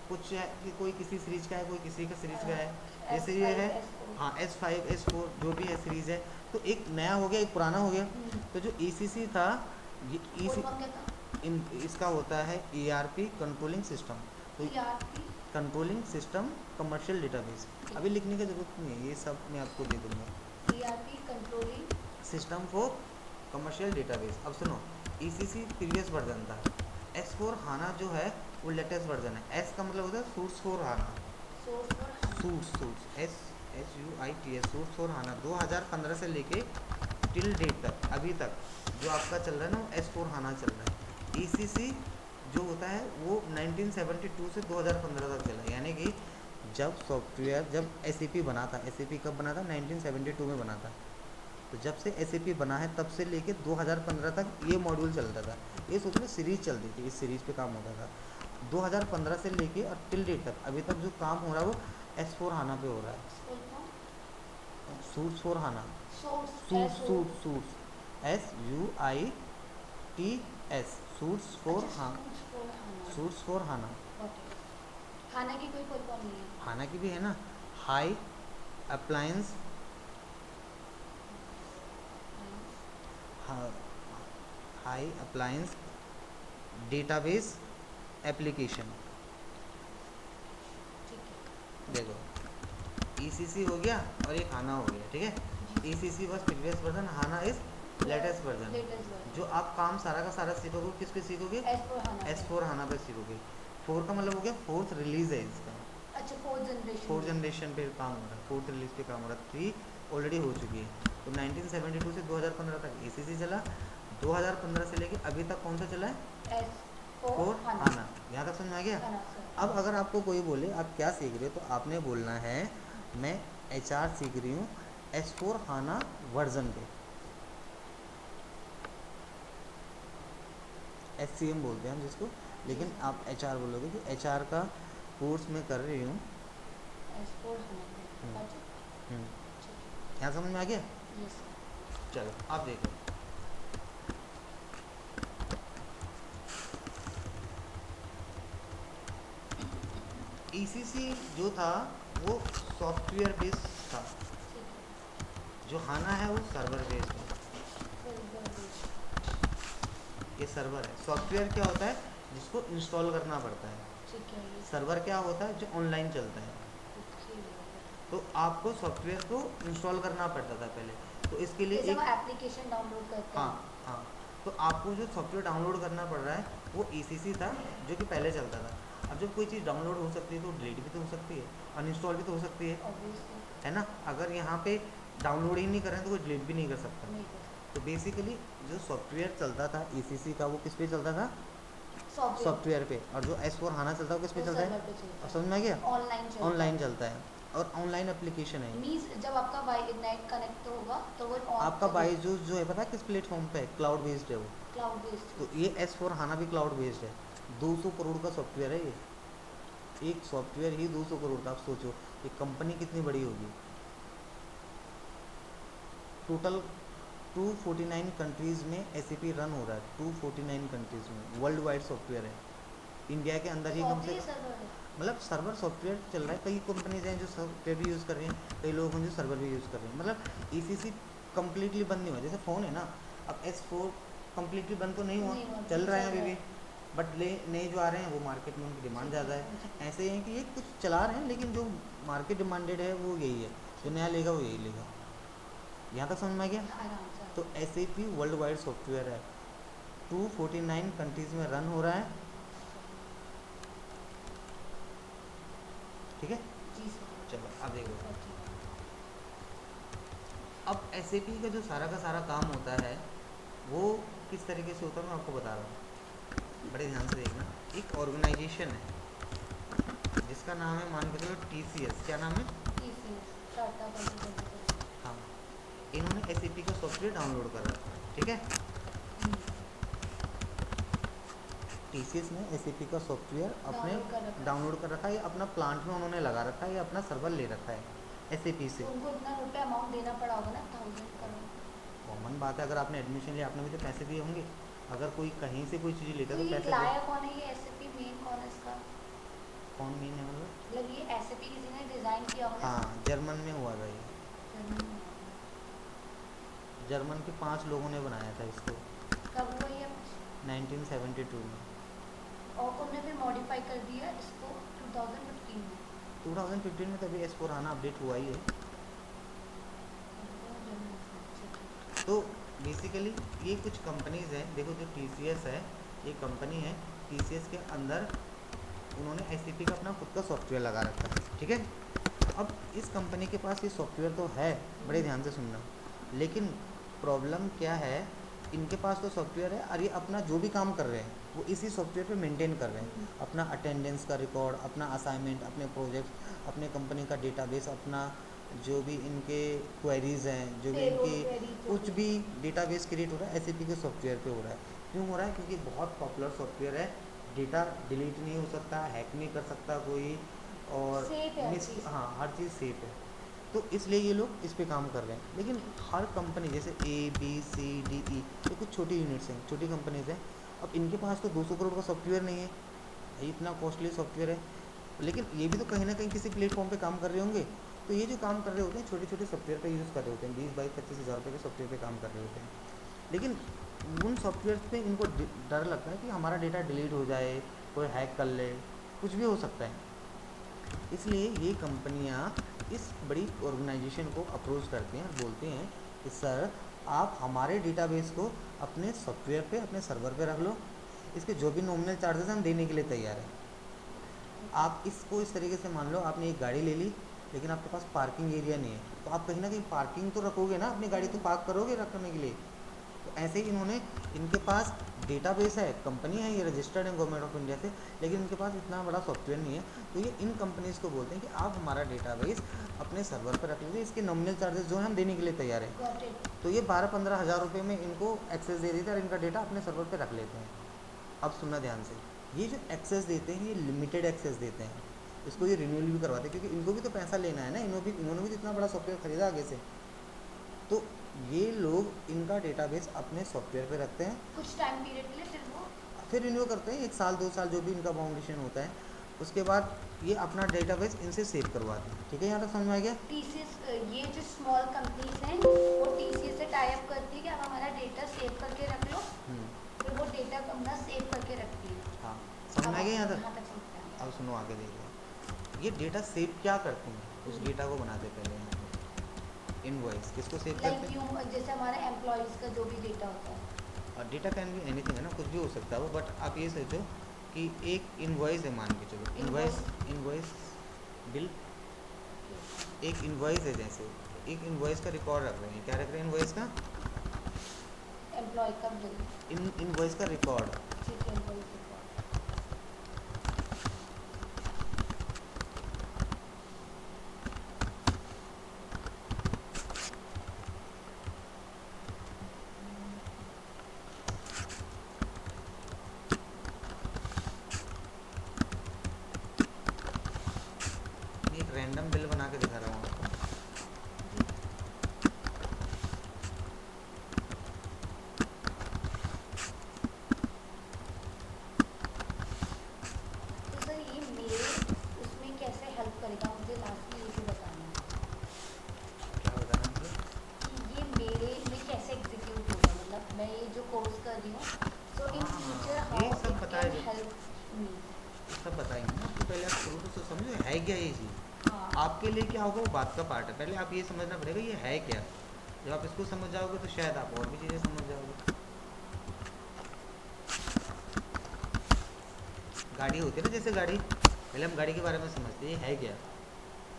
Speaker 2: कुछ है कि कोई किसी सीरीज का है, कोई किसी का सीरीज का है। जैसे ये है,
Speaker 1: S5 S4।
Speaker 2: हाँ S5 S4 जो भी है सीरीज है, तो एक नया हो गया एक पुराना हो गया। तो जो ECC था, ये
Speaker 1: फुल
Speaker 2: EC
Speaker 1: फॉर्म क्या था?
Speaker 2: इसका होता है ERP कंट्रोलिंग सिस्टम। तो
Speaker 1: ERP।
Speaker 2: Controlling system commercial database, अभी लिखने की ज़रूरत नहीं है, ये सब मैं आपको दे दूंगा।
Speaker 1: ERP controlling.
Speaker 2: System for commercial database. अब सुनो, ECC प्रीवियस वर्जन था। S4 हाना जो है वो लेटेस्ट वर्जन है। S का मतलब होता है suits for Hana.
Speaker 1: Source for.
Speaker 2: Suits SUITS suits for Hana 2015 से लेके टिल डेट तक, अभी तक जो आपका चल रहा है ना वो S4 हाना चल रहा है। ECC जो होता है वो 1972 से 2015 तक चला है, यानी कि जब सॉफ्टवेयर, जब SAP बना था, SAP कब बना था? 1972 में बना था। तो जब से SAP बना है तब से लेके 2015 तक ये मॉड्यूल चलता था। ये सोच लो सीरीज चलती थी, इस सीरीज पे काम होता था 2015 से लेके और टिल डेट तक। अभी तक जो काम हो रहा है वो S4 हाना पे हो रहा है।
Speaker 1: Full form.
Speaker 2: Suites for Hana,
Speaker 1: source
Speaker 2: suites
Speaker 1: SO।
Speaker 2: Suites suites SUITS suits for
Speaker 1: अच्छा,
Speaker 2: हाँ,
Speaker 1: सोर्स फॉर खाना।
Speaker 2: Suites for HANA.
Speaker 1: Got it. खाना की कोई फुल फॉर्म नहीं है।
Speaker 2: हाना की भी है ना, high appliance, high appliance database application.
Speaker 1: ठीक है।
Speaker 2: देखो, ECC हो गया और एक हाना हो गया, ठीक है।
Speaker 1: जी।
Speaker 2: ECC बस previous version, HANA is latest version.
Speaker 1: Latest version.
Speaker 2: जो आप काम सारा का सारा सीखोगे किस पे सीखोगे?
Speaker 1: S4 खाना पे।
Speaker 2: S4 हाना पे सीखोगे। 4 का मतलब हो गया फोर्थ रिलीज है इसका,
Speaker 1: अच्छा, फोर्थ जनरेशन।
Speaker 2: 4 जनरेशन पे काम हो रहा है, फोर्थ रिलीज पे काम हो रहा है। 3 ऑलरेडी हो चुकी है। तो 1972 से 2015 तक ECC चला, 2015 से लेके अभी तक कौन सा चला है?
Speaker 1: S4
Speaker 2: 4
Speaker 1: खाना।
Speaker 2: हाना। यहाँ तक समझ में आ गया?
Speaker 1: खाना सर।
Speaker 2: अब अगर आपको कोई बोले आप क्या सीख रहे हो, तो आपने बोलना है मैं HR सीख रही हूँ S4 हाना वर्जन पे। SCM बोलते हैं हम जिसको, लेकिन
Speaker 1: जी।
Speaker 2: आप HR बोलोगे कि HR का कोर्स मैं कर रही हूँ।
Speaker 1: S4 खाना पे।
Speaker 2: हम्म,
Speaker 1: गॉट इट।
Speaker 2: हम्म।
Speaker 1: ठीक
Speaker 2: यहाँ समझ में आ गया?
Speaker 1: है। Yes sir.
Speaker 2: चलो आप देखो, ECC जो था वो सॉफ्टवेयर बेस्ड था,
Speaker 1: ठीक है।
Speaker 2: जो हाना है वो सर्वर बेस्ड है।
Speaker 1: Server base.
Speaker 2: ये सर्वर है। सॉफ्टवेयर क्या होता है? जिसको इंस्टॉल करना पड़ता है।
Speaker 1: ठीक है। ये
Speaker 2: सर्वर क्या होता है? जो ऑनलाइन चलता है।
Speaker 1: ओके।
Speaker 2: तो आपको सॉफ्टवेयर को इंस्टॉल करना पड़ता था पहले, तो इसके लिए
Speaker 1: जैसे हम
Speaker 2: एक,
Speaker 1: एप्लीकेशन डाउनलोड करते
Speaker 2: हाँ
Speaker 1: हैं।
Speaker 2: हाँ, तो आपको जो सॉफ्टवेयर डाउनलोड करना पड़ रहा है वो ECC था, जो कि पहले चलता था। अब जब कोई चीज़ डाउनलोड हो सकती है तो डिलीट भी तो हो सकती है, अनइंस्टॉल भी तो हो सकती
Speaker 1: ऑब्वियसली।
Speaker 2: है ना। अगर यहाँ पे डाउनलोड ही नहीं कर रहे हैं तो कोई डिलीट भी नहीं कर सकता।
Speaker 1: नहीं कर
Speaker 2: तो बेसिकली जो सॉफ्टवेयर चलता था ECC का वो किस पे चलता था?
Speaker 1: सकते।
Speaker 2: सॉफ्टवेयर पे। और जो S4 हाना चलता है वो किस पे
Speaker 1: वो
Speaker 2: चलता
Speaker 1: सर्वर
Speaker 2: है?
Speaker 1: पे चलता
Speaker 2: अब
Speaker 1: है।
Speaker 2: समझ में आ गया?
Speaker 1: ऑनलाइन चलता
Speaker 2: ऑनलाइन
Speaker 1: है।
Speaker 2: चलता है और ऑनलाइन एप्लीकेशन है।
Speaker 1: मीन्स जब आपका नेट कनेक्ट होगा तो वो
Speaker 2: आपका बायजूस जो है पता है किस प्लेटफॉर्म पे है? क्लाउड बेस्ड है वो।
Speaker 1: Cloud based.
Speaker 2: तो ये S4 हाना भी क्लाउड बेस्ड है। 200 करोड़ का सॉफ्टवेयर है ये। एक सॉफ्टवेयर ही 200 करोड़ का। आप सोचो ये कंपनी कितनी बड़ी होगी। टोटल 249 कंट्रीज़ में SAP रन हो रहा है। 249 कंट्रीज़ में वर्ल्ड वाइड सॉफ्टवेयर है। इंडिया के अंदर ही कम से
Speaker 1: सॉफ्टवेयर सर्वर है।
Speaker 2: मतलब सर्वर सॉफ्टवेयर चल रहा है। कई कंपनीज हैं जो सॉफ्टवेयर भी यूज़ कर रही हैं, कई लोग हैं जो सर्वर भी यूज़ कर रहे हैं। मतलब ECC कम्प्लीटली बंद नहीं हुआ। जैसे फ़ोन है ना, अब S4 कम्प्लीटली बंद तो नहीं हुआ,
Speaker 1: नहीं हुआ,
Speaker 2: चल रहा है
Speaker 1: चल
Speaker 2: अभी
Speaker 1: रहा
Speaker 2: भी।
Speaker 1: है।
Speaker 2: बट नए जो आ रहे हैं वो मार्केट में उनकी डिमांड ज़्यादा है। ऐसे ही है कि ये कुछ चला रहे हैं, लेकिन जो मार्केट डिमांडेड है वो यही है, जो नया लेगा वो यही लेगा। यहाँ तक समझ में आ गया?
Speaker 1: आराम से।
Speaker 2: तो SAP वर्ल्ड वाइड सॉफ्टवेयर है, 249 कंट्रीज़ में रन हो रहा है, ठीक है।
Speaker 1: जी सर।
Speaker 2: चलो अब देखो,
Speaker 1: ओके।
Speaker 2: अब SAP का जो सारा का सारा काम होता है वो किस तरीके से होता है मैं आपको बता रहा हूँ, बड़े ध्यान से देखना। एक ऑर्गेनाइजेशन है जिसका नाम है, मान के चलो TCS, क्या नाम है?
Speaker 1: TCS, Tata consultancy.
Speaker 2: हाँ, इन्होंने SAP का सॉफ्टवेयर डाउनलोड कर रखा है, ठीक है। TCS ने SAP का सॉफ्टवेयर अपने डाउनलोड कर रखा है, अपना प्लांट में उन्होंने लगा रखा है, या अपना सर्वर ले रखा है SAP से।
Speaker 1: तो उनको इतना रुपये अमाउंट देना पड़ा होगा ना, 1000 करोड़।
Speaker 2: कॉमन बात है, अगर आपने एडमिशन लिया आपने भी तो पैसे दिए होंगे। अगर कोई कहीं से कोई चीज़ लेता
Speaker 1: तो
Speaker 2: है तो
Speaker 1: ये
Speaker 2: पैसे
Speaker 1: लाया कौन है, ये SAP मेन कौन है इसका?
Speaker 2: कौन मीन है मतलब?
Speaker 1: मतलब ये SAP किसी ने डिज़ाइन किया होगा?
Speaker 2: हाँ, जर्मन में हुआ था ये। जर्मन के 5 लोगों ने बनाया था इसको।
Speaker 1: कब हुआ ये?
Speaker 2: 1972 में।
Speaker 1: और उन्होंने फिर मॉडिफाई कर दिया इसको 2015 में।
Speaker 2: 2015 में तभी S/4HANA अपडेट हुआ ही है। तो बेसिकली ये कुछ कंपनीज हैं, देखो जो TCS है, ये कंपनी है, TCS के अंदर उन्होंने SAP का अपना खुद का सॉफ्टवेयर लगा रखा है, ठीक है। अब इस कंपनी के पास ये सॉफ्टवेयर तो है, बड़े ध्यान से सुनना, लेकिन प्रॉब्लम क्या है, इनके पास तो सॉफ्टवेयर है और ये अपना जो भी काम कर रहे हैं वो इसी सॉफ्टवेयर पे मेंटेन कर रहे हैं। अपना अटेंडेंस का रिकॉर्ड, अपना असाइनमेंट, अपने प्रोजेक्ट, अपने कंपनी का डेटाबेस, अपना जो भी इनके क्वेरीज हैं, जो भी इनकी कुछ भी डेटाबेस क्रिएट हो रहा है SAP के सॉफ्टवेयर पे हो रहा है। क्यों हो रहा है? क्योंकि बहुत पॉपुलर सॉफ्टवेयर है, डेटा डिलीट नहीं हो सकता, हैक नहीं कर सकता कोई, और हाँ, हर चीज़ सेफ है। तो इसलिए ये लोग इस पे काम कर रहे हैं। लेकिन हर कंपनी जैसे ABCDE, ये कुछ छोटी यूनिट्स हैं, छोटी कंपनीज हैं, अब इनके पास तो 200 करोड़ का सॉफ्टवेयर नहीं है, ये इतना कॉस्टली सॉफ्टवेयर है, लेकिन ये भी तो कहीं ना कहीं किसी प्लेटफॉर्म पे काम कर रहे होंगे। तो ये जो काम कर रहे होते हैं छोटे छोटे सॉफ्टवेयर का यूज़ कर रहे होते हैं, 20-22-25 हज़ार रुपये के सॉफ्टवेयर पे काम कर रहे होते हैं। लेकिन उन सॉफ्टवेयर पे इनको डर लगता है कि हमारा डेटा डिलीट हो जाए, कोई हैक कर ले, कुछ भी हो सकता है। इसलिए ये कंपनियां इस बड़ी ऑर्गेनाइजेशन को अप्रोच करते हैं और बोलते हैं कि सर आप हमारे डेटाबेस को अपने सॉफ्टवेयर पे, अपने सर्वर पे रख लो, इसके जो भी नॉमिनल चार्जेस हम देने के लिए तैयार हैं। आप इसको इस तरीके से मान लो, आपने एक गाड़ी ले ली लेकिन आपके पास पार्किंग एरिया नहीं है, तो आप कहीं ना कहीं पार्किंग तो रखोगे ना, अपनी गाड़ी तो पार्क करोगे रखने के लिए। तो ऐसे ही इन्होंने, इनके पास डेटाबेस है, कंपनी है, ये रजिस्टर्ड है गवर्नमेंट ऑफ इंडिया से, लेकिन इनके पास इतना बड़ा सॉफ्टवेयर नहीं है। तो ये इन कंपनीज़ को बोलते हैं कि आप हमारा डेटाबेस अपने सर्वर पर रख लीजिए, इसके नॉमिनल चार्जेस जो हैं हम देने के लिए तैयार हैं। तो ये 12-15 हज़ार रुपये में इनको एक्सेस दे देते हैं और इनका डेटा अपने सर्वर पर रख लेते हैं। अब सुनना ध्यान से, ये जो एक्सेस देते हैं ये लिमिटेड एक्सेस देते हैं, इसको ये रिन्यूअल भी करवाते हैं, क्योंकि इनको भी तो पैसा लेना है ना, इन्होंने भी तो इतना बड़ा सॉफ्टवेयर खरीदा आगे से। तो ये लोग इनका डेटाबेस अपने सॉफ्टवेयर पे रखते हैं
Speaker 1: कुछ टाइम पीरियड के लिए,
Speaker 2: फिर रिन्यू करते हैं, 1 साल 2 साल जो भी इनका बाउंडेशन होता है, उसके बाद ये अपना डेटाबेस इनसे सेव करवाते हैं। ठीक है, यहाँ तक समझ में आ गया?
Speaker 1: TCS, ये जो स्मॉल कंपनीज हैं वो TCS से टाई अप करती है कि आप हमारा डेटा सेव करके रख लो, फिर वो डेटा अपना सेव करके रखती है।
Speaker 2: हाँ, समझ में आ गया यहाँ तक?
Speaker 1: समझ में
Speaker 2: अब सुनो आगे देखो, ये डेटा सेव क्या करते हैं, उस डेटा को बनाते पहले यहाँ पे इनवॉइस किसको सेव करते हैं?
Speaker 1: जैसे हमारे एम्प्लॉयज़ का जो भी डेटा होता है,
Speaker 2: और डेटा कैन भी एनीथिंग है ना, कुछ भी हो सकता है वो, बट आप ये सोचो कि एक इनवॉइस है, मान के चलो इनवॉइस बिल, एक इनवॉइस है, जैसे एक इनवॉइस का रिकॉर्ड रख रहे हैं, क्या रख रहे हैं इनवॉइस का?
Speaker 1: एम्प्लॉय का बिल,
Speaker 2: इनवॉइस का रिकॉर्ड।
Speaker 1: ठीक है, एम्प्लॉय का।
Speaker 2: एक रैंडम बिल बना के दिखा रहा हूँ आपको।
Speaker 1: तो सर ये मेरे उसमें कैसे हेल्प करेगा, मुझे लास्ट में ये भी बताना है
Speaker 2: क्या बताना मतलब?
Speaker 1: कि ये मेरे में कैसे एग्जीक्यूट होगा, मतलब मैं ये जो कोर्स कर रही हूँ, तो इन फ्यूचर
Speaker 2: ये
Speaker 1: हाउ
Speaker 2: सब
Speaker 1: इट
Speaker 2: बताया
Speaker 1: कैन
Speaker 2: जाए,
Speaker 1: हेल्प मी।
Speaker 2: सब बताएंगे ना आपको, पहले आप शुरू से समझो है क्या ये चीज़,
Speaker 1: हाँ,
Speaker 2: आपके लिए क्या होगा वो बात का पार्ट है, पहले आप ये समझना पड़ेगा ये है क्या। जब आप इसको समझ जाओगे तो शायद आप और भी चीज़ें समझ जाओगे। गाड़ी होती है ना, जैसे गाड़ी, पहले हम गाड़ी के बारे में समझते हैं ये है क्या,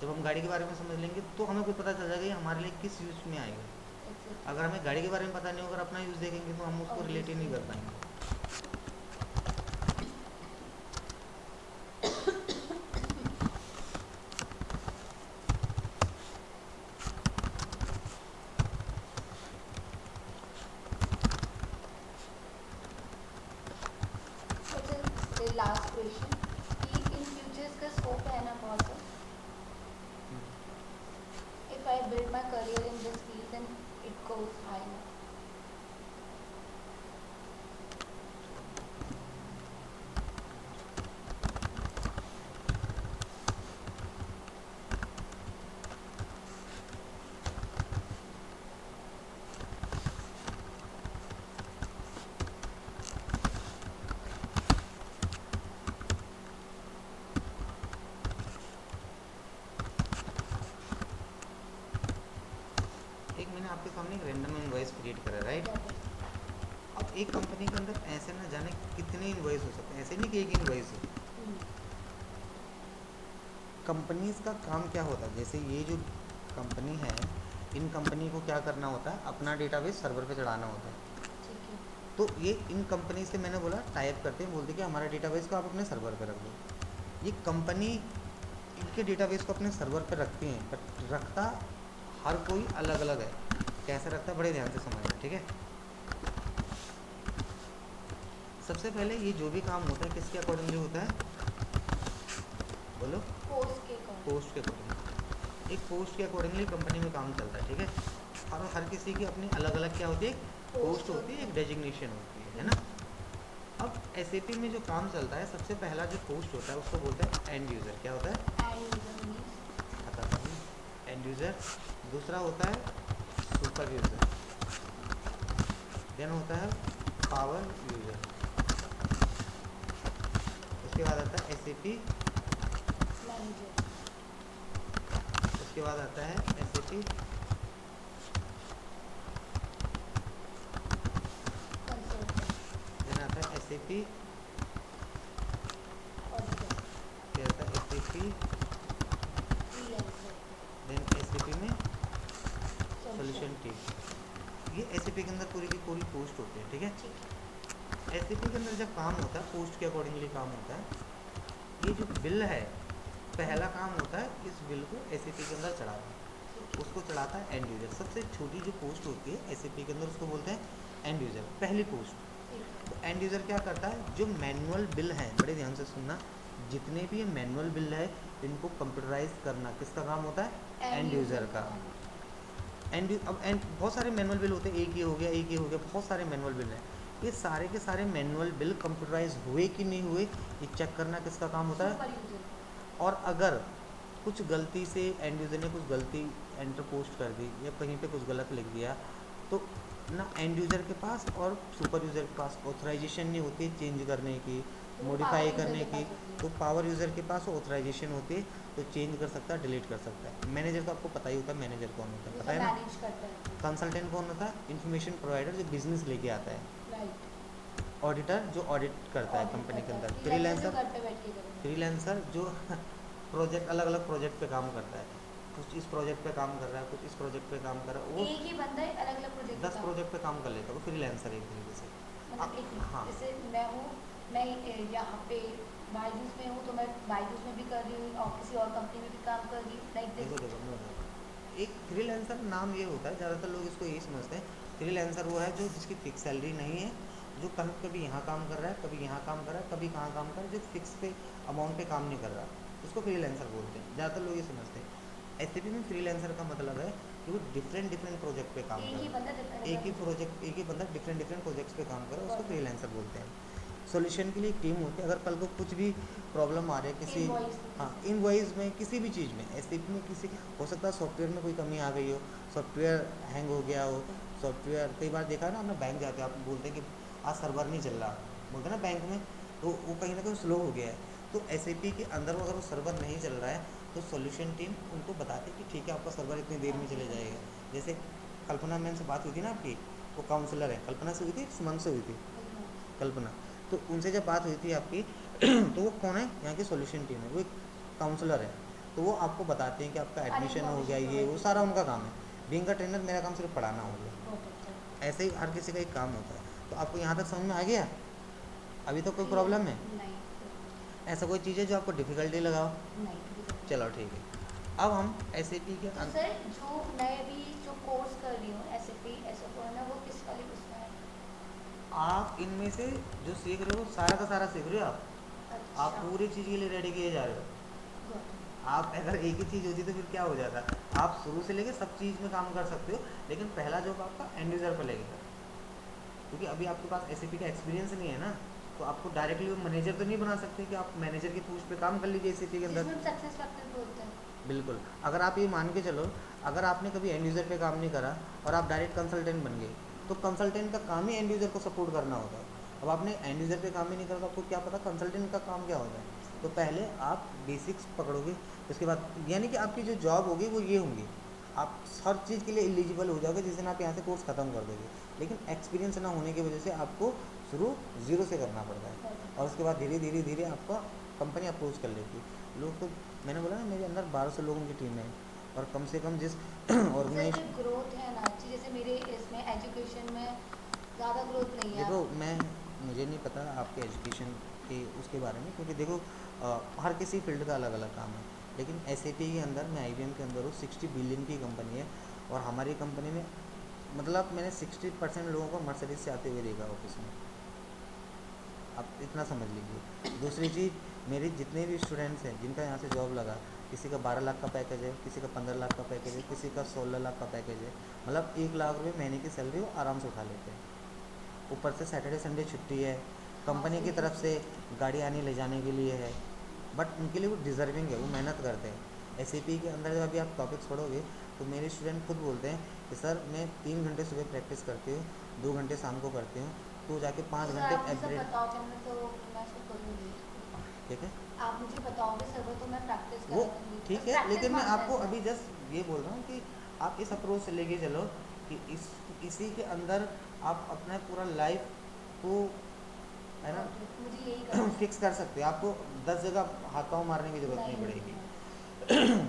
Speaker 2: जब हम गाड़ी के बारे में समझ लेंगे तो हमें कुछ पता चल जाएगा ये हमारे लिए किस यूज़ में आएगा।
Speaker 1: Exactly.
Speaker 2: अगर हमें गाड़ी के बारे में पता नहीं होगा, अपना यूज़ देखेंगे तो हम उसको रिलेट ही नहीं कर पाएंगे।
Speaker 1: अच्छा, the last question कि in future इसका scope है ना बहुत सा. If I build my career in this field, then it goes high now.
Speaker 2: एक मैंने आपके सामने एक रैंडम इनवॉइस क्रिएट करा, राइट। अब एक कंपनी के अंदर ऐसे ना जाने कितने इनवॉइस हो सकते हैं, ऐसे नहीं कि एक इनवॉइस हो। कंपनीज का काम क्या होता है, जैसे ये जो कंपनी है, इन कंपनी को क्या करना होता है, अपना डेटाबेस सर्वर पे चढ़ाना होता है।
Speaker 1: ठीक है.
Speaker 2: तो ये इन कंपनी से मैंने बोला टाइप करते हैं, बोलते कि हमारा डेटाबेस को आप अपने सर्वर पे रख दो। ये कंपनी इनके डेटाबेस को अपने सर्वर पे रखती हैं, बट रखता हर कोई अलग अलग है। कैसे रखता है, बड़े ध्यान से समझना, ठीक है। सबसे पहले ये जो भी काम होता है किसके अकॉर्डिंगली होता है, बोलो।
Speaker 1: पोस्ट के कौन.
Speaker 2: पोस्ट के अकॉर्डिंगली, एक पोस्ट के अकॉर्डिंगली कंपनी में काम चलता है, ठीक है। और हर किसी की अपनी अलग अलग क्या होती है, पोस्ट होती है, एक डेजिग्नेशन होती है ना। अब SAP में जो काम चलता है, सबसे पहला जो पोस्ट होता है उसको बोलते हैं एंड यूज़र। क्या होता है, एंड यूज़र। दूसरा होता है सुपर यूज़र, देन होता है पावर यूज़र, उसके बाद आता है SAP
Speaker 1: मैनेजर.
Speaker 2: उसके बाद आता है SAP
Speaker 1: कंसल्टेंट.
Speaker 2: देन आता है SAP,
Speaker 1: ऑडिटर.
Speaker 2: फिर आता है SAP,
Speaker 1: फ्रीलांसर.
Speaker 2: देन SAP में
Speaker 1: सॉल्यूशन.
Speaker 2: Solution team. ये SAP के अंदर पूरी की पूरी पोस्ट होती है, ठीक है।
Speaker 1: ठीक है.
Speaker 2: SAP के अंदर जब काम होता है, पोस्ट के अकॉर्डिंगली काम होता है। ये जो बिल है, पहला काम होता है इस बिल को SAP के अंदर चढ़ाना, उसको चढ़ाता है एंड यूज़र। सबसे छोटी जो पोस्ट होती है SAP के अंदर, उसको बोलते हैं एंड यूज़र, पहली पोस्ट। तो एंड यूज़र क्या करता है, जो मैनुअल बिल हैं, बड़े ध्यान से सुनना, जितने भी ये मैनुअल बिल है इनको कंप्यूटराइज करना किसका काम होता है, एंड यूज़र का। अब बहुत सारे मैनुअल बिल होते हैं, एक ही हो गया, एक ही हो गया, बहुत सारे मैनुअल बिल हैं। ये सारे के सारे मैनुअल बिल कंप्यूटराइज हुए कि नहीं हुए, ये चेक करना किसका काम होता है।
Speaker 1: Super user.
Speaker 2: और अगर कुछ गलती से एंड यूज़र ने कुछ गलती एंटर पोस्ट कर दी या कहीं पे कुछ गलत लिख दिया, तो ना एंड यूज़र के पास और सुपर यूज़र के पास ऑथराइजेशन नहीं होती चेंज करने की, मॉडिफाई करने की। तो पावर यूज़र के पास ऑथराइजेशन होती है, तो चेंज कर सकता है, डिलीट कर सकता है। मैनेजर तो आपको पता ही होता है, मैनेजर कौन होता है, पता है ना।
Speaker 1: मैनेज करता है.
Speaker 2: कंसल्टेंट कौन होता है, इन्फॉर्मेशन प्रोवाइडर, जो बिजनेस लेके आता है।
Speaker 1: राइट.
Speaker 2: ऑडिटर, जो ऑडिट करता है कंपनी के अंदर।
Speaker 1: फ्रीलांसर
Speaker 2: फ्रीलांसर,
Speaker 1: घर पे बैठ के करेगा.
Speaker 2: फ्रीलांसर जो प्रोजेक्ट, अलग अलग प्रोजेक्ट पे काम करता है, कुछ इस प्रोजेक्ट पे काम कर रहा है, कुछ इस प्रोजेक्ट पे काम कर रहा है, वो
Speaker 1: एक ही बंदा है अलग अलग प्रोजेक्ट
Speaker 2: 10 प्रोजेक्ट पे काम कर लेता है, वो फ्रीलांसर एक तरीके से।
Speaker 1: मतलब एक
Speaker 2: हाँ।
Speaker 1: जैसे मैं हूँ, मैं यहाँ पे बायजूस में हूँ, तो मैं बायजूस में भी कर रही हूँ और किसी और कंपनी में भी काम कर रही हूँ, लाइक दिस.
Speaker 2: देखो देखो मैं बताता हूँ। एक फ्रीलांसर नाम ये होता है, ज़्यादातर लोग इसको यही समझते हैं, फ्रीलांसर वो है जो जिसकी फिक्स सैलरी नहीं है, जो कभी यहाँ काम कर रहा है, कभी यहाँ काम कर रहा है, कभी कहाँ काम कर रहा है, जो फिक्स पे अमाउंट पे काम नहीं कर रहा, उसको फ्रीलांसर बोलते हैं। ज़्यादातर लोग ये समझते हैं। SAP में फ्रीलांसर का मतलब है कि वो डिफरेंट डिफरेंट प्रोजेक्ट पे काम
Speaker 1: एक ही
Speaker 2: कर रहा
Speaker 1: बंदा
Speaker 2: है, एक ही बंदा डिफरेंट डिफरेंट प्रोजेक्ट्स पे काम कर रहा है, उसको फ्रीलांसर बोलते हैं। सॉल्यूशन के लिए एक टीम होती है, अगर कल को कुछ भी प्रॉब्लम आ रही है किसी, हाँ, इनवॉइस में, किसी भी चीज़ में, SAP में किसी, हो सकता है सॉफ्टवेयर में कोई कमी आ गई हो, सॉफ्टवेयर हैंग हो गया हो, सॉफ्टवेयर, कई बार देखा है ना, हमने बैंक जाते हैं, आप बोलते हैं कि आज सर्वर नहीं चल रहा, बोलते हैं ना बैंक में, तो वो कहीं ना कहीं स्लो हो गया है। तो SAP के अंदर अगर वो सर्वर नहीं चल रहा है, तो सॉल्यूशन टीम उनको बताती है कि ठीक है आपका सर्वर इतनी देर में चले जाएगा। जैसे कल्पना मैम से बात हुई थी ना आपकी, वो काउंसलर है, कल्पना से हुई थी, सुमन से हुई थी, कल्पना, तो उनसे जब बात हुई थी आपकी तो वो कौन है, यहाँ की सॉल्यूशन टीम है, वो एक काउंसलर है, तो वो आपको बताते हैं कि आपका एडमिशन हो गया, ये वो सारा उनका काम है। बीइंग अ ट्रेनर मेरा काम सिर्फ पढ़ाना हो गया।
Speaker 1: Got it, sir.
Speaker 2: ऐसे ही हर किसी का एक काम होता है। तो आपको यहाँ तक समझ में आ गया? अभी तो कोई
Speaker 1: Clear.
Speaker 2: प्रॉब्लम है?
Speaker 1: नहीं,
Speaker 2: ऐसा कोई चीज़ है जो आपको डिफ़िकल्टी लगाओ?
Speaker 1: नहीं, अभी तक नहीं.
Speaker 2: चलो ठीक है। अब हम SAP के
Speaker 1: तो सर जो मैं भी जो कोर्स कर रही हूँ SAP S/4HANA वो किस वाले उसमें है?
Speaker 2: आप इनमें से जो सीख रहे हो सारा का सारा सीख रहे हो आप
Speaker 1: अच्छा.
Speaker 2: पूरी चीज़ के लिए रेडी किए जा रहे हो।
Speaker 1: Got it.
Speaker 2: आप अगर एक ही चीज़ होती तो फिर क्या हो जाता, आप शुरू से लेके सब चीज़ में काम कर सकते हो, लेकिन पहला जॉब आपका एंड यूज़र पर लगेगा, क्योंकि अभी आपके पास SAP का एक्सपीरियंस नहीं है ना, तो आपको डायरेक्टली मैनेजर तो नहीं बना सकते कि आप मैनेजर की पोस्ट पे काम कर लीजिए SAP के अंदर।
Speaker 1: जिसमें सक्सेस फैक्टर बोलते हैं.
Speaker 2: बिल्कुल। अगर आप ये मान के चलो, अगर आपने कभी एंड यूज़र पे काम नहीं करा और आप डायरेक्ट कंसल्टेंट बन गए, तो कंसल्टेंट का काम ही एंड यूज़र को सपोर्ट करना होता है। अब आपने एंड यूज़र पे काम ही नहीं करा तो आपको क्या पता कंसल्टेंट का काम क्या होता है। तो पहले आप बेसिक्स पकड़ोगे, उसके बाद यानी कि आपकी जो जॉब होगी वो ये होंगी, आप हर चीज़ के लिए एलिजिबल हो जाओगे जिस दिन आप यहाँ से कोर्स ख़त्म कर दोगे। लेकिन एक्सपीरियंस ना होने की वजह से आपको शुरू ज़ीरो से करना पड़ता है, और उसके बाद धीरे धीरे धीरे आपका कंपनी अप्रोच कर लेती है। लोग तो मैंने बोला ना मेरे अंदर 1200 लोगों की टीम है, और कम से कम जिस
Speaker 1: सर
Speaker 2: ऑर्गेनाइजेशन,
Speaker 1: जो ग्रोथ है ना अच्छी, जैसे मेरे इसमें एजुकेशन में ज़्यादा ग्रोथ नहीं है.
Speaker 2: देखो मुझे नहीं पता आपके एजुकेशन के उसके बारे में, क्योंकि देखो हर किसी फील्ड का अलग अलग काम है, लेकिन SAP के अंदर मैं IBM के अंदर हूँ, 60 बिलियन की कंपनी है, और हमारी कंपनी में मतलब मैंने 60% लोगों को मर्सिडीज से आते हुए देखा ऑफिस में, आप इतना समझ लीजिए। दूसरी चीज़, मेरे जितने भी स्टूडेंट्स हैं जिनका यहाँ से जॉब लगा, किसी का 12 लाख का पैकेज है, किसी का 15 लाख का पैकेज है, किसी का 16 लाख का पैकेज है, मतलब 1 लाख रुपये महीने की सैलरी वो आराम से उठा लेते हैं। ऊपर से सैटरडे संडे छुट्टी है, कंपनी की तरफ से गाड़ी आने ले जाने के लिए है, बट उनके लिए वो डिज़र्विंग है, वो मेहनत करते हैं। SAP के अंदर जब अभी आप टॉपिक्स पढ़ोगे तो मेरे स्टूडेंट खुद बोलते हैं कि सर मैं 3 घंटे सुबह प्रैक्टिस करती हूँ, 2 घंटे शाम को करती हूँ, तो जाके 5
Speaker 1: सर
Speaker 2: घंटे
Speaker 1: आप मुझे
Speaker 2: एवरेज।
Speaker 1: बताओगे मैं तो मैं इसको करूँगी.
Speaker 2: ठीक है,
Speaker 1: आप मुझे बताओगे सर तो मैं प्रैक्टिस
Speaker 2: वो
Speaker 1: करा करूँगी.
Speaker 2: ठीक
Speaker 1: बस
Speaker 2: है,
Speaker 1: प्रैक्टिस
Speaker 2: लेकिन मैं
Speaker 1: मांगता है
Speaker 2: आपको
Speaker 1: सर.
Speaker 2: अभी जस्ट ये बोल रहा हूँ कि आप इस अप्रोच से लेके चलो कि इसी के अंदर आप अपना पूरा लाइफ को, है ना,
Speaker 1: मुझे यही करना है.
Speaker 2: फिक्स कर सकते हो। आपको 10 जगह हाथ पाँव मारने की ज़रूरत नहीं पड़ेगी।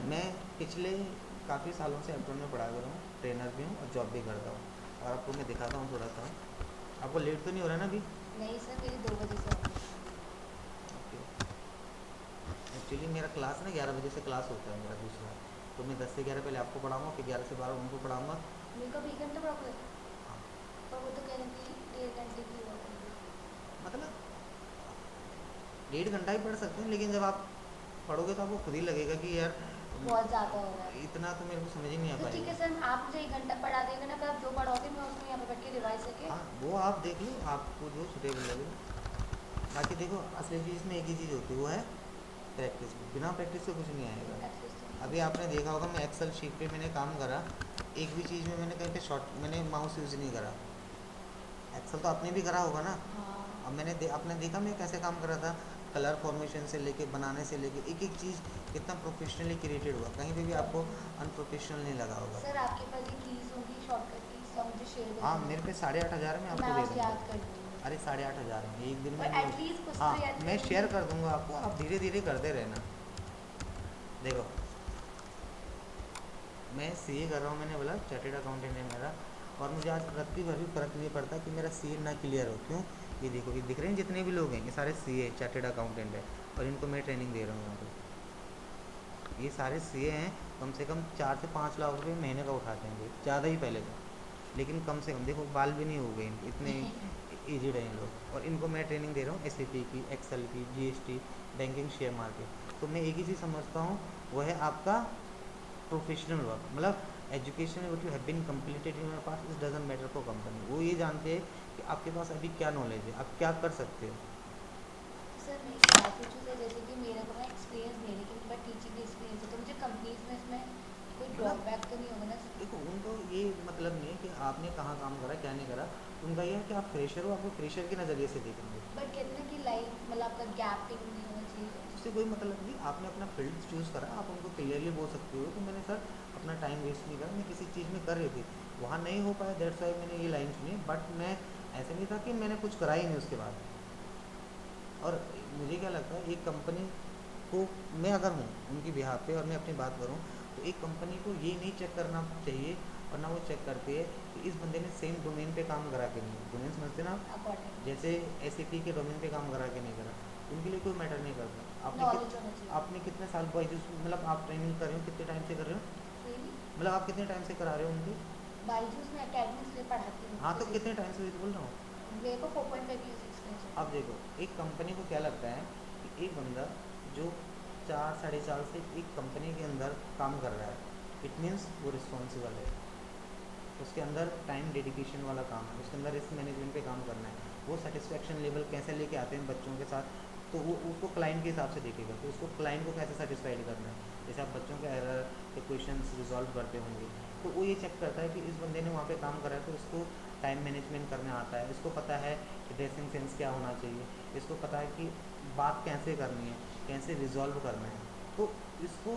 Speaker 2: मैं पिछले काफ़ी सालों से एप्रोन में पढ़ा कर रहा हूँ, ट्रेनर भी हूँ और जॉब भी करता हूँ, और आपको मैं दिखाता हूँ थोड़ा सा। आपको लेट तो नहीं हो रहा है ना अभी?
Speaker 1: नहीं सर मेरी 2 बजे से होगी.
Speaker 2: ओके, एक्चुअली मेरा क्लास ना 11 बजे से क्लास होता है मेरा दूसरा, तो मैं 10 से 11 पहले आपको पढ़ाऊँगा, फिर 11 से 12 उनको पढ़ाऊँगा।
Speaker 1: मेरे को 20 घंटे पढ़ा.
Speaker 2: हाँ,
Speaker 1: पर वो तो कह रहे हैं कि 1.5 घंटे की हुआ करेगी.
Speaker 2: मतलब 1.5 घंटा ही पढ़ सकते हैं, लेकिन जब आप पढ़ोगे तो आपको खुद ही लगेगा कि यार
Speaker 1: बहुत ज़्यादा हो रहा है.
Speaker 2: इतना तो मेरे को समझ ही नहीं आ
Speaker 1: तो ठीक है
Speaker 2: पाएगा।
Speaker 1: सर आप मुझे 1 घंटा पढ़ा देंगे ना, फिर आप जो पढ़ाओगे मैं उसमें यहाँ पे बैठ के रिवाइज करके.
Speaker 2: हाँ, वो आप देख लो, आपको जो सुटेबल लगे। बाकी देखो असली चीज़ में एक ही चीज़ होती है, वो है प्रैक्टिस। बिना प्रैक्टिस से कुछ नहीं आएगा। अभी आपने देखा होगा मैं एक्सेल शीट पे मैंने काम करा, एक भी चीज़ में मैंने कहीं पे मैंने माउस यूज़ नहीं करा। एक्सेल तो आपने भी करा होगा ना।
Speaker 1: हाँ.
Speaker 2: अब आपने देखा मैं कैसे काम कर रहा था, कलर फॉर्मेशन से लेके बनाने से लेके एक एक चीज़ कितना प्रोफेशनली क्रिएटेड हुआ, कहीं पे भी आपको अनप्रोफेशनल नहीं लगा होगा।
Speaker 1: सर आपके पास ये कीज़ होंगी शॉर्टकट कीज़ तो मुझे शेयर कर
Speaker 2: हाँ,
Speaker 1: देना.
Speaker 2: मेरे पे 8,500 में
Speaker 1: मैं
Speaker 2: आपको दे
Speaker 1: आज
Speaker 2: दूँगा।
Speaker 1: याद कर लूँगी.
Speaker 2: अरे 8,500 में एक दिन में
Speaker 1: पर
Speaker 2: नहीं।
Speaker 1: एटलीस्ट कुछ
Speaker 2: हाँ,
Speaker 1: तो याद
Speaker 2: मैं
Speaker 1: करूँगी.
Speaker 2: शेयर कर दूँगा आपको, आप धीरे धीरे करते रहना। देखो मैं CA कर रहा हूँ, मैंने बोला चार्टेड अकाउंटेंट है मेरा, और मुझे आज रत्ती भर भी फर्क नहीं पड़ता कि मेरा CA ना क्लियर हो। क्यों? ये देखो, ये दिख रहे हैं जितने भी लोग हैं ये सारे CA चार्टेड अकाउंटेंट है, और इनको मैं ट्रेनिंग दे रहा हूँ यहाँ पे। ये सारे CA हैं, कम से कम 4 से 5 लाख रुपये महीने का उठाते हैं, ये ज़्यादा ही पहले का, लेकिन कम से कम देखो बाल भी नहीं हो गए इतने एजिड हैं ये लोग, और इनको मैं ट्रेनिंग दे रहा हूँ SAP की, एक्सेल की, GST, बैंकिंग, शेयर मार्केट। तो मैं एक ही चीज़ समझता हूँ, वो है आपका प्रोफेशनल वर्क, मतलब education what you have been completed in your pass it doesn't matter for company. वो ये जानते हैं कि आपके पास अभी क्या नॉलेज है, आप क्या कर सकते हो।
Speaker 1: सर मैं एक बात पूछूँ सर, जैसे कि मेरे को ना एक्सपीरियंस नहीं है लेकिन मेरा टीचिंग एक्सपीरियंस है, तो मुझे कंपनीज में इसमें कोई ड्रॉबैक तो नहीं होगा ना सर?
Speaker 2: देखो उनको ये मतलब नहीं है कि आपने कहाँ काम करा क्या नहीं करा, उनका ये है कि आप फ्रेशर हो, आपको फ्रेशर के नज़रिए से देखेंगे।
Speaker 1: बट कहते हैं कि लाइफ मतलब आपका गैपिंग नहीं होना चाहिए.
Speaker 2: उससे कोई मतलब नहीं, आपने अपना फील्ड चूज़ करा, आप उनको क्लियरली बोल सकते हो कि मैंने सर अपना टाइम वेस्ट नहीं करा, मैं किसी चीज़ में कर रही थी, वहाँ नहीं हो पाया, दैट्स वाई मैंने ये लाइन चुनी। बट मैं ऐसे नहीं था कि मैंने कुछ करा ही नहीं उसके बाद। और मुझे क्या लगता है, एक कंपनी को मैं अगर हूँ उनकी बिहाफ पे और मैं अपनी बात करूँ, तो एक कंपनी को ये नहीं चेक करना चाहिए और ना वो चेक करती है कि इस बंदे ने सेम डोमेन पे काम करा के नहीं, डोमेन समझते ना आप,
Speaker 1: अकॉर्डिंग
Speaker 2: जैसे SAP के डोमेन पे काम करा के नहीं करा, उनके लिए कोई मैटर नहीं करता।
Speaker 1: नॉलेज होना चाहिए।
Speaker 2: आपने कितने साल बाईजूस मतलब आप ट्रेनिंग कर रहे हो, कितने टाइम से कर रहे हो,
Speaker 1: ट्रेनिंग
Speaker 2: मतलब आप कितने टाइम से करा रहे हो उनकी?
Speaker 1: बाईजूस में एकेडमी से पढ़ाती हूँ।
Speaker 2: हाँ तो कितने टाइम से, वही तो बोल रहा हूँ।
Speaker 1: मेरे को 4.5 years एक्सपीरियंस है।
Speaker 2: अब देखो एक कंपनी को क्या लगता है कि एक बंदा जो 4 साढ़े 4 से एक कंपनी के अंदर काम कर रहा है, इट मीन्स वो रिस्पॉन्सिबल है, उसके अंदर टाइम डेडिकेशन वाला काम है, उसके अंदर रिस्क मैनेजमेंट पे काम करना है, वो सेटिस्फेक्शन लेवल कैसे लेके आते हैं बच्चों के साथ, तो वो उसको क्लाइंट के हिसाब से देखेगा कि उसको क्लाइंट को कैसे सेटिस्फाइड करना है। जैसे आप बच्चों के एरर के क्वेश्चन रिजॉल्व करते होंगे, तो वो ये चेक करता है कि इस बंदे ने वहाँ पे काम करा है तो इसको टाइम मैनेजमेंट करना आता है, इसको पता है कि ड्रेसिंग सेंस क्या होना चाहिए, इसको पता है कि बात कैसे करनी है, कैसे रिजॉल्व करना है, तो इसको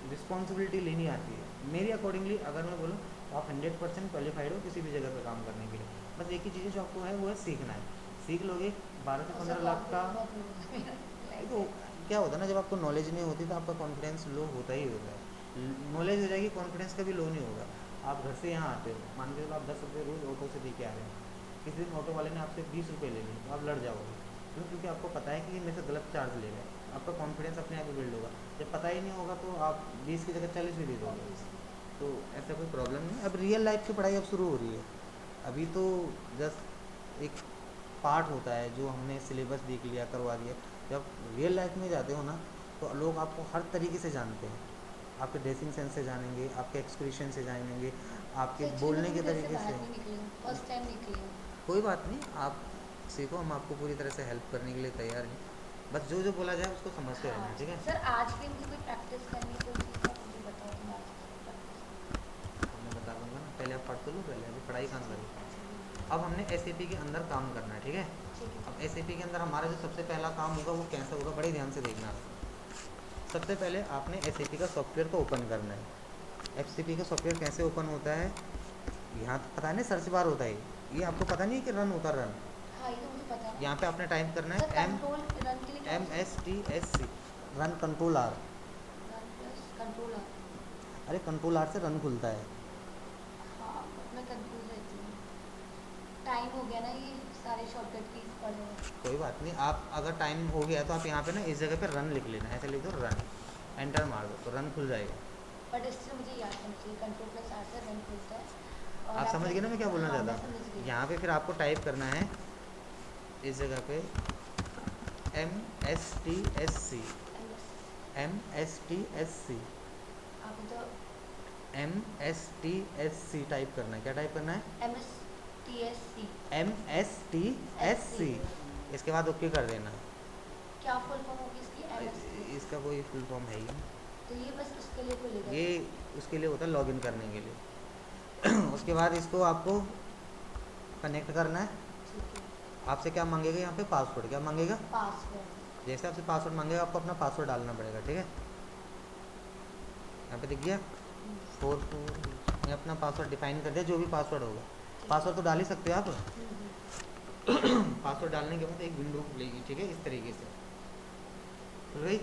Speaker 2: रिस्पॉन्सिबिलिटी लेनी आती है। मेरी अकॉर्डिंगली अगर मैं बोलूँ तो आप 100% क्वालिफाइड हो किसी भी जगह पर काम करने के लिए, बस एक ही चीज़ जो आपको है वो है सीखना है। सीख लोगे 12 से 15 लाख का। तो क्या होता है ना, जब आपको नॉलेज नहीं होती तो आपका कॉन्फिडेंस लो होता ही होता है, नॉलेज हो जाएगी कॉन्फिडेंस कभी लो नहीं होगा। आप घर से यहाँ आते हो, मान के चलो आप 10 रुपये रोज़ ऑटो से दे के आ रहे हैं, किसी दिन ऑटो वाले ने आपसे 20 रुपये ले लिए तो आप लड़ जाओगे, क्यों? क्योंकि आपको पता है कि ये मेरे से गलत चार्ज ले रहे हैं, आपका कॉन्फिडेंस अपने आप ही बिल्ड होगा। जब पता ही नहीं होगा तो आप 20 की जगह 40 भी दे दोगे, तो ऐसा कोई प्रॉब्लम नहीं। अब रियल लाइफ की पढ़ाई अब शुरू हो रही है, अभी तो जस्ट एक पार्ट होता है जो हमने सिलेबस देख लिया, करवा दिया। जब रियल लाइफ में जाते हो ना तो लोग आपको हर तरीके से जानते हैं, आपके ड्रेसिंग सेंस से जानेंगे, आपके एक्सप्रेशन से जानेंगे, आपके बोलने के तरीके से।
Speaker 1: फर्स्ट टाइम निकली हूँ।
Speaker 2: कोई बात नहीं, आप सीखो, हम आपको पूरी तरह से हेल्प करने के लिए तैयार हैं, बस जो जो बोला जाए उसको समझते रहना, ठीक है?
Speaker 1: सर आज भी मुझे कोई प्रैक्टिस करनी है, कोई चीज़ का मुझे बताओ तो मैं आज
Speaker 2: मैं बता दूंगा ना, पहले आप पढ़ तो लो, पहले अभी पढ़ाई कहाँ करी। अब हमने SAP के अंदर काम करना है, ठीक है? अब SAP के अंदर हमारा जो सबसे पहला काम होगा वो कैसा होगा, बड़े ध्यान से देखना। सबसे पहले आपने SAP का सॉफ्टवेयर को ओपन करना है। SAP का सॉफ्टवेयर कैसे ओपन होता है, यहाँ पता नहीं सर्च बार होता है, ये आपको पता नहीं है कि रन होता है, रन।
Speaker 1: हाँ, ये तो मुझे पता है।
Speaker 2: यहाँ पे आपने टाइप करना है MSTSC, run control R।
Speaker 1: Control R.
Speaker 2: अरे कंट्रोल R से रन खुलता है।
Speaker 1: हाँ, मैं कंफ्यूज रहती हूँ, टाइम हो गया ना, ये सारे शॉर्टकट कीज पढ़े हैं।
Speaker 2: कोई बात नहीं, आप अगर टाइम हो गया तो आप यहाँ पे ना इस जगह पे रन लिख लेना, ऐसे लिख दो रन, एंटर मार दो तो रन खुल जाएगा।
Speaker 1: बट इससे मुझे याद होना चाहिए, कंट्रोल प्लस आर से रन खुलता है। और
Speaker 2: आप समझ गए ना मैं क्या बोलना चाहता हूँ?
Speaker 1: हूँ।
Speaker 2: यहाँ पे फिर आपको टाइप करना है इस जगह पे MSTSC, MSTSC,
Speaker 1: आप तो
Speaker 2: MSTSC टाइप करना है। क्या टाइप करना है?
Speaker 1: MSTSC।
Speaker 2: MSTSC, इसके बाद ओके कर देना।
Speaker 1: क्या फुल फॉर्म होगी इसकी? MST।
Speaker 2: इसका कोई फुल फॉर्म है ही नहीं।
Speaker 1: तो ये बस उसके लिए खुलेगा?
Speaker 2: ये उसके लिए होता है लॉगिन करने के लिए। उसके बाद इसको आपको कनेक्ट करना है।
Speaker 1: ठीक है।
Speaker 2: आपसे क्या मांगेगा यहाँ पे? पासवर्ड। क्या मांगेगा?
Speaker 1: पासवर्ड।
Speaker 2: जैसे आपसे पासवर्ड मांगेगा आपको अपना पासवर्ड डालना पड़ेगा, ठीक है? यहाँ पे दिख गया 44, मैं अपना पासवर्ड डिफाइन कर दिया, जो भी पासवर्ड होगा। पासवर्ड तो डाल ही सकते हो आप। पासवर्ड डालने के बाद एक विंडो खुलेगी, ठीक है, इस तरीके से खुल गई।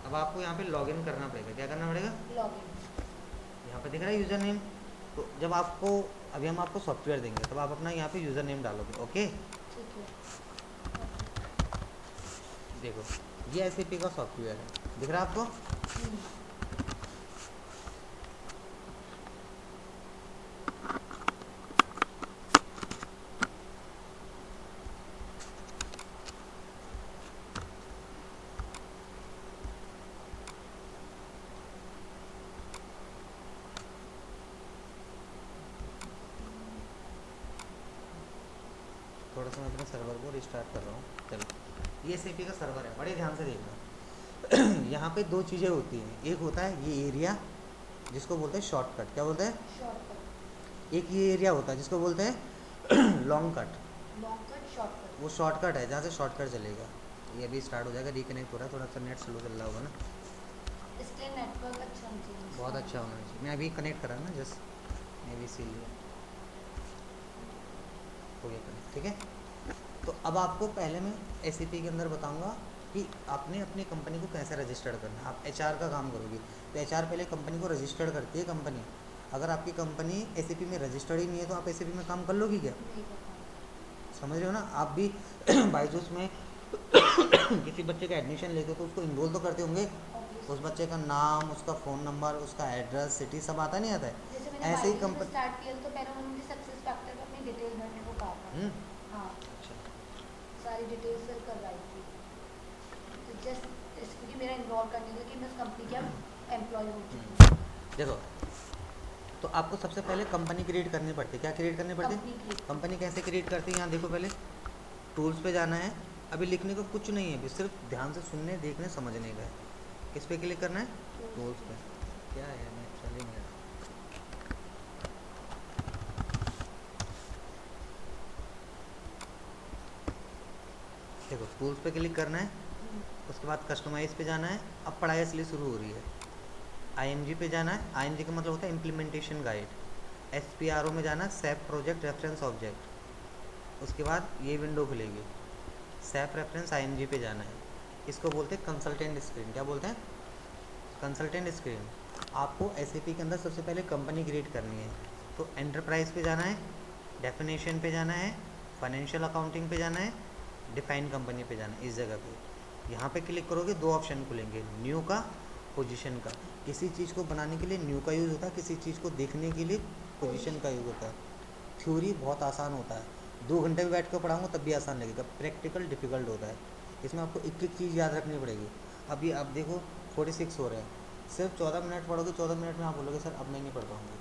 Speaker 2: अब आपको यहाँ पे लॉगिन करना पड़ेगा। क्या करना पड़ेगा?
Speaker 1: लॉगिन।
Speaker 2: यहाँ पे दिख रहा है यूज़र नेम। तो जब आपको, अभी हम आपको सॉफ्टवेयर देंगे तब आप अपना यहाँ पे यूज़र नेम डालोगे, ओके?
Speaker 1: ठीक है।
Speaker 2: देखो ये SAP का सॉफ्टवेयर है, दिख रहा है आपको? थोड़ा सा मैं अपने सर्वर को रिस्टार्ट कर रहा हूँ। चलो ये SAP का सर्वर है, बड़े ध्यान से देखना। यहाँ पे दो चीज़ें होती हैं, एक होता है ये एरिया जिसको बोलते हैं शॉर्टकट। क्या बोलते हैं?
Speaker 1: शॉर्टकट।
Speaker 2: एक ये एरिया होता है जिसको बोलते हैं long cut.
Speaker 1: Long cut, shortcut.
Speaker 2: वो शॉर्टकट है जहाँ से शॉर्टकट चलेगा। ये अभी स्टार्ट हो जाएगा, रिकनेक्ट हो रहा है, थोड़ा सा नेट स्लो चल रहा होगा ना,
Speaker 1: इसलिए नेटवर्क अच्छा होना चाहिए।
Speaker 2: बहुत अच्छा होना चाहिए। मैं अभी कनेक्ट करा ना जस्ट, मैं भी इसीलिए हो गया कनेक्ट, ठीक है? तो अब आपको पहले मैं SAP के अंदर बताऊंगा कि आपने अपनी कंपनी को कैसे रजिस्टर्ड करना है। आप HR का काम करोगे तो HR पहले कंपनी को रजिस्टर्ड करती है कंपनी, अगर आपकी कंपनी एसएपी में रजिस्टर्ड ही नहीं है तो आप एसएपी में काम कर लोगी क्या?
Speaker 1: नहीं कर पाऊँगी।
Speaker 2: समझ रहे हो ना? आप भी बायजूस में किसी बच्चे का एडमिशन लेते हो तो उसको इनरोल तो करते होंगे, उस
Speaker 1: ऑब्वियसली।
Speaker 2: बच्चे का नाम, उसका फ़ोन नंबर, उसका एड्रेस, सिटी सब आता नहीं आता है?
Speaker 1: जैसे मैंने
Speaker 2: ऐसे ही
Speaker 1: बायोलॉजी में
Speaker 2: कंपनी।
Speaker 1: स्टार्ट किया तो पहले उन्होंने मुझे सक्सेस फैक्टर में अपनी डिटेल भरने को कहा था। हाँ,
Speaker 2: अच्छा।
Speaker 1: सारी डिटेल्स फिल करवाई थी। तो जस्ट क्योंकि मेरा इन्वॉल्व करने के लिए कि मैं उस कंपनी की अब एम्प्लॉय हो चुकी हूँ।
Speaker 2: देखो, तो आपको सबसे पहले कंपनी क्रिएट करनी पड़ती है। क्या क्रिएट करनी पड़ती है?
Speaker 1: कंपनी की
Speaker 2: कंपनी कैसे क्रिएट करती है? यहाँ देखो, पहले टूल्स पे जाना है। अभी लिखने को कुछ नहीं है, अभी सिर्फ ध्यान से सुनने, देखने, समझने का है। किस पे क्लिक करना है? टूल्स पे। क्या है, मैं चल ही नहीं रहा। देखो, टूल्स पे क्लिक करना है, उसके बाद कस्टमाइज पे जाना है। अब पढ़ाई असली शुरू हो रही है। आईएनजी पे जाना है। आईएनजी का मतलब होता है इम्प्लीमेंटेशन गाइड। एसपीआरओ में जाना है, सैप प्रोजेक्ट रेफरेंस ऑब्जेक्ट। उसके बाद ये विंडो खुलेगी, सैप रेफरेंस आईएनजी पे जाना है। इसको बोलते हैं कंसल्टेंट स्क्रीन। क्या बोलते हैं? Consultant screen. आपको एसएपी के अंदर सबसे पहले कंपनी क्रिएट करनी है, तो एंटरप्राइज पे जाना है, डेफिनेशन पे जाना है, फाइनेंशियल अकाउंटिंग पे जाना है, डिफाइन कंपनी पे जाना है। इस जगह पे यहाँ पे क्लिक करोगे, दो ऑप्शन खुलेंगे, न्यू का, पोजीशन का। किसी चीज़ को बनाने के लिए न्यू का यूज़ होता है, किसी चीज़ को देखने के लिए पोजीशन का यूज़ होता है। थ्योरी बहुत आसान होता है, 2 घंटे में बैठ कर पढ़ाऊँगा तब भी आसान लगेगा। प्रैक्टिकल डिफ़िकल्ट होता है, इसमें आपको एक एक चीज़ याद रखनी पड़ेगी। अभी आप देखो 46 हो रहे हैं, सिर्फ 14 मिनट पढ़ोगे, 14 मिनट में आप बोलोगे सर अब मैं नहीं पढ़ पाऊँगा,